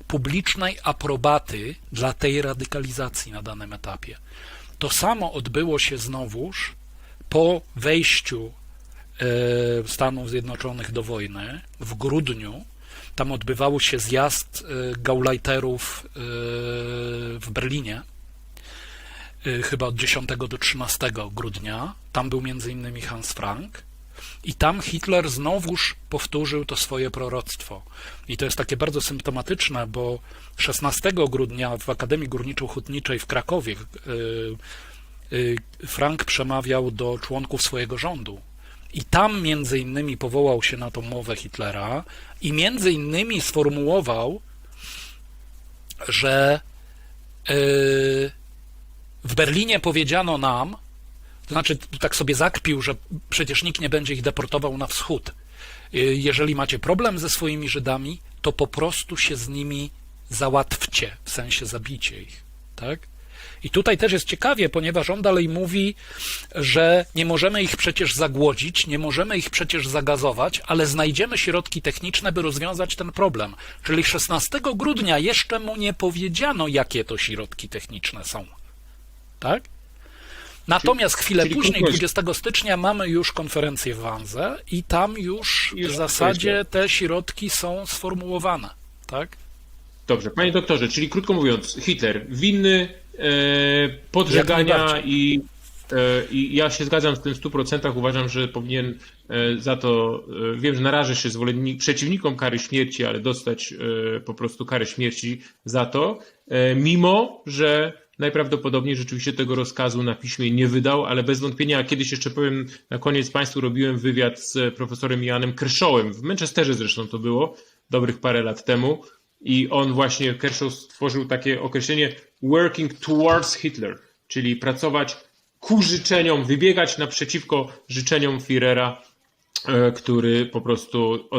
publicznej aprobaty dla tej radykalizacji na danym etapie. To samo odbyło się znowuż po wejściu Stanów Zjednoczonych do wojny w grudniu. Tam odbywał się zjazd Gauleiterów w Berlinie, chyba od 10 do 13 grudnia. Tam był m.in. Hans Frank. I tam Hitler znowuż powtórzył to swoje proroctwo. I to jest takie bardzo symptomatyczne, bo 16 grudnia w Akademii Górniczo-Hutniczej w Krakowie Frank przemawiał do członków swojego rządu. I tam między innymi powołał się na tą mowę Hitlera i między innymi sformułował że w Berlinie powiedziano nam, to znaczy tak sobie zakpił, że przecież nikt nie będzie ich deportował na wschód. Jeżeli macie problem ze swoimi Żydami, to po prostu się z nimi załatwcie, w sensie zabijcie ich, tak? I tutaj też jest ciekawie, ponieważ on dalej mówi, że nie możemy ich przecież zagłodzić, nie możemy ich przecież zagazować, ale znajdziemy środki techniczne, by rozwiązać ten problem. Czyli 16 grudnia jeszcze mu nie powiedziano, jakie to środki techniczne są. Tak? Natomiast chwilę później, 20 stycznia, mamy już konferencję w Wannsee i tam już w zasadzie te środki są sformułowane. Tak? Dobrze, panie doktorze, czyli krótko mówiąc, Hitler winny podżegania i ja się zgadzam z tym w 100%. Uważam, że powinien za to, wiem, że narażę się przeciwnikom kary śmierci, ale dostać po prostu karę śmierci za to, mimo że najprawdopodobniej rzeczywiście tego rozkazu na piśmie nie wydał, ale bez wątpienia, kiedyś jeszcze powiem, na koniec Państwu robiłem wywiad z profesorem Janem Kershawem, w Manchesterze zresztą to było, dobrych parę lat temu, i on właśnie, Kershaw stworzył takie określenie working towards Hitler, czyli pracować ku życzeniom, wybiegać naprzeciwko życzeniom Führera, który po prostu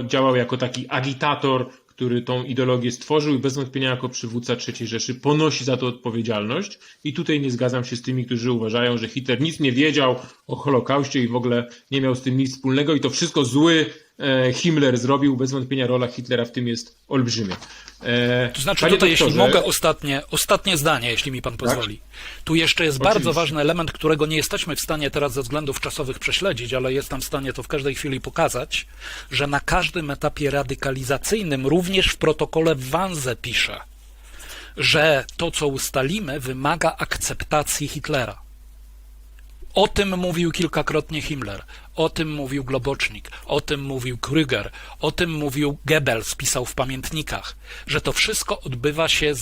działał jako taki agitator, który tą ideologię stworzył i bez wątpienia jako przywódca III Rzeszy ponosi za to odpowiedzialność. I tutaj nie zgadzam się z tymi, którzy uważają, że Hitler nic nie wiedział o Holokauście i w ogóle nie miał z tym nic wspólnego i to wszystko zły Himmler zrobił. Bez wątpienia rola Hitlera w tym jest olbrzymia. To znaczy tutaj, jeśli mogę, ostatnie zdanie, jeśli mi pan pozwoli. Tu jeszcze jest bardzo ważny element, którego nie jesteśmy w stanie teraz ze względów czasowych prześledzić, ale jestem w stanie to w każdej chwili pokazać, że na każdym etapie radykalizacyjnym, również w protokole w Wannsee pisze, że to, co ustalimy, wymaga akceptacji Hitlera. O tym mówił kilkakrotnie Himmler, o tym mówił Globocznik, o tym mówił Krüger, o tym mówił Goebbels, pisał w pamiętnikach, że to wszystko odbywa się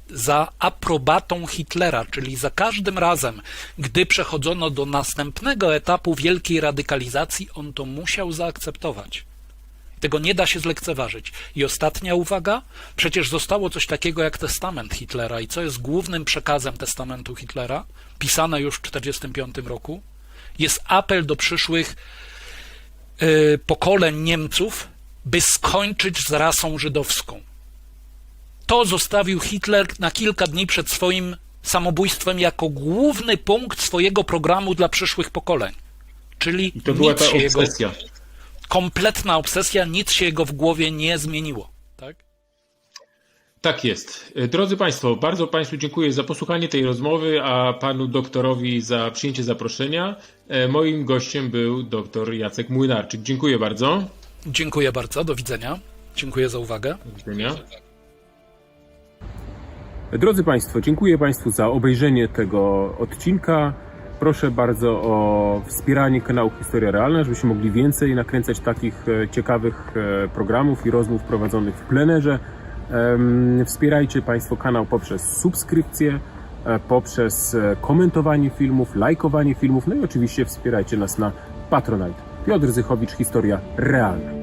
za aprobatą Hitlera, czyli za każdym razem, gdy przechodzono do następnego etapu wielkiej radykalizacji, on to musiał zaakceptować. Tego nie da się zlekceważyć. I ostatnia uwaga, przecież zostało coś takiego jak testament Hitlera. I co jest głównym przekazem testamentu Hitlera, pisane już w 1945 roku, jest apel do przyszłych pokoleń Niemców, by skończyć z rasą żydowską. To zostawił Hitler na kilka dni przed swoim samobójstwem jako główny punkt swojego programu dla przyszłych pokoleń. Czyli I to była ta obsesja. Kompletna obsesja, nic się jego w głowie nie zmieniło. Tak? Tak jest. Drodzy Państwo, bardzo Państwu dziękuję za posłuchanie tej rozmowy, a Panu doktorowi za przyjęcie zaproszenia. Moim gościem był dr Jacek Młynarczyk. Dziękuję bardzo. Dziękuję bardzo, do widzenia. Dziękuję za uwagę. Do widzenia. Drodzy Państwo, dziękuję Państwu za obejrzenie tego odcinka. Proszę bardzo o wspieranie kanału Historia Realna, żebyśmy mogli więcej nakręcać takich ciekawych programów i rozmów prowadzonych w plenerze. Wspierajcie Państwo kanał poprzez subskrypcję, poprzez komentowanie filmów, lajkowanie filmów, no i oczywiście wspierajcie nas na Patronite. Piotr Zychowicz, Historia Realna.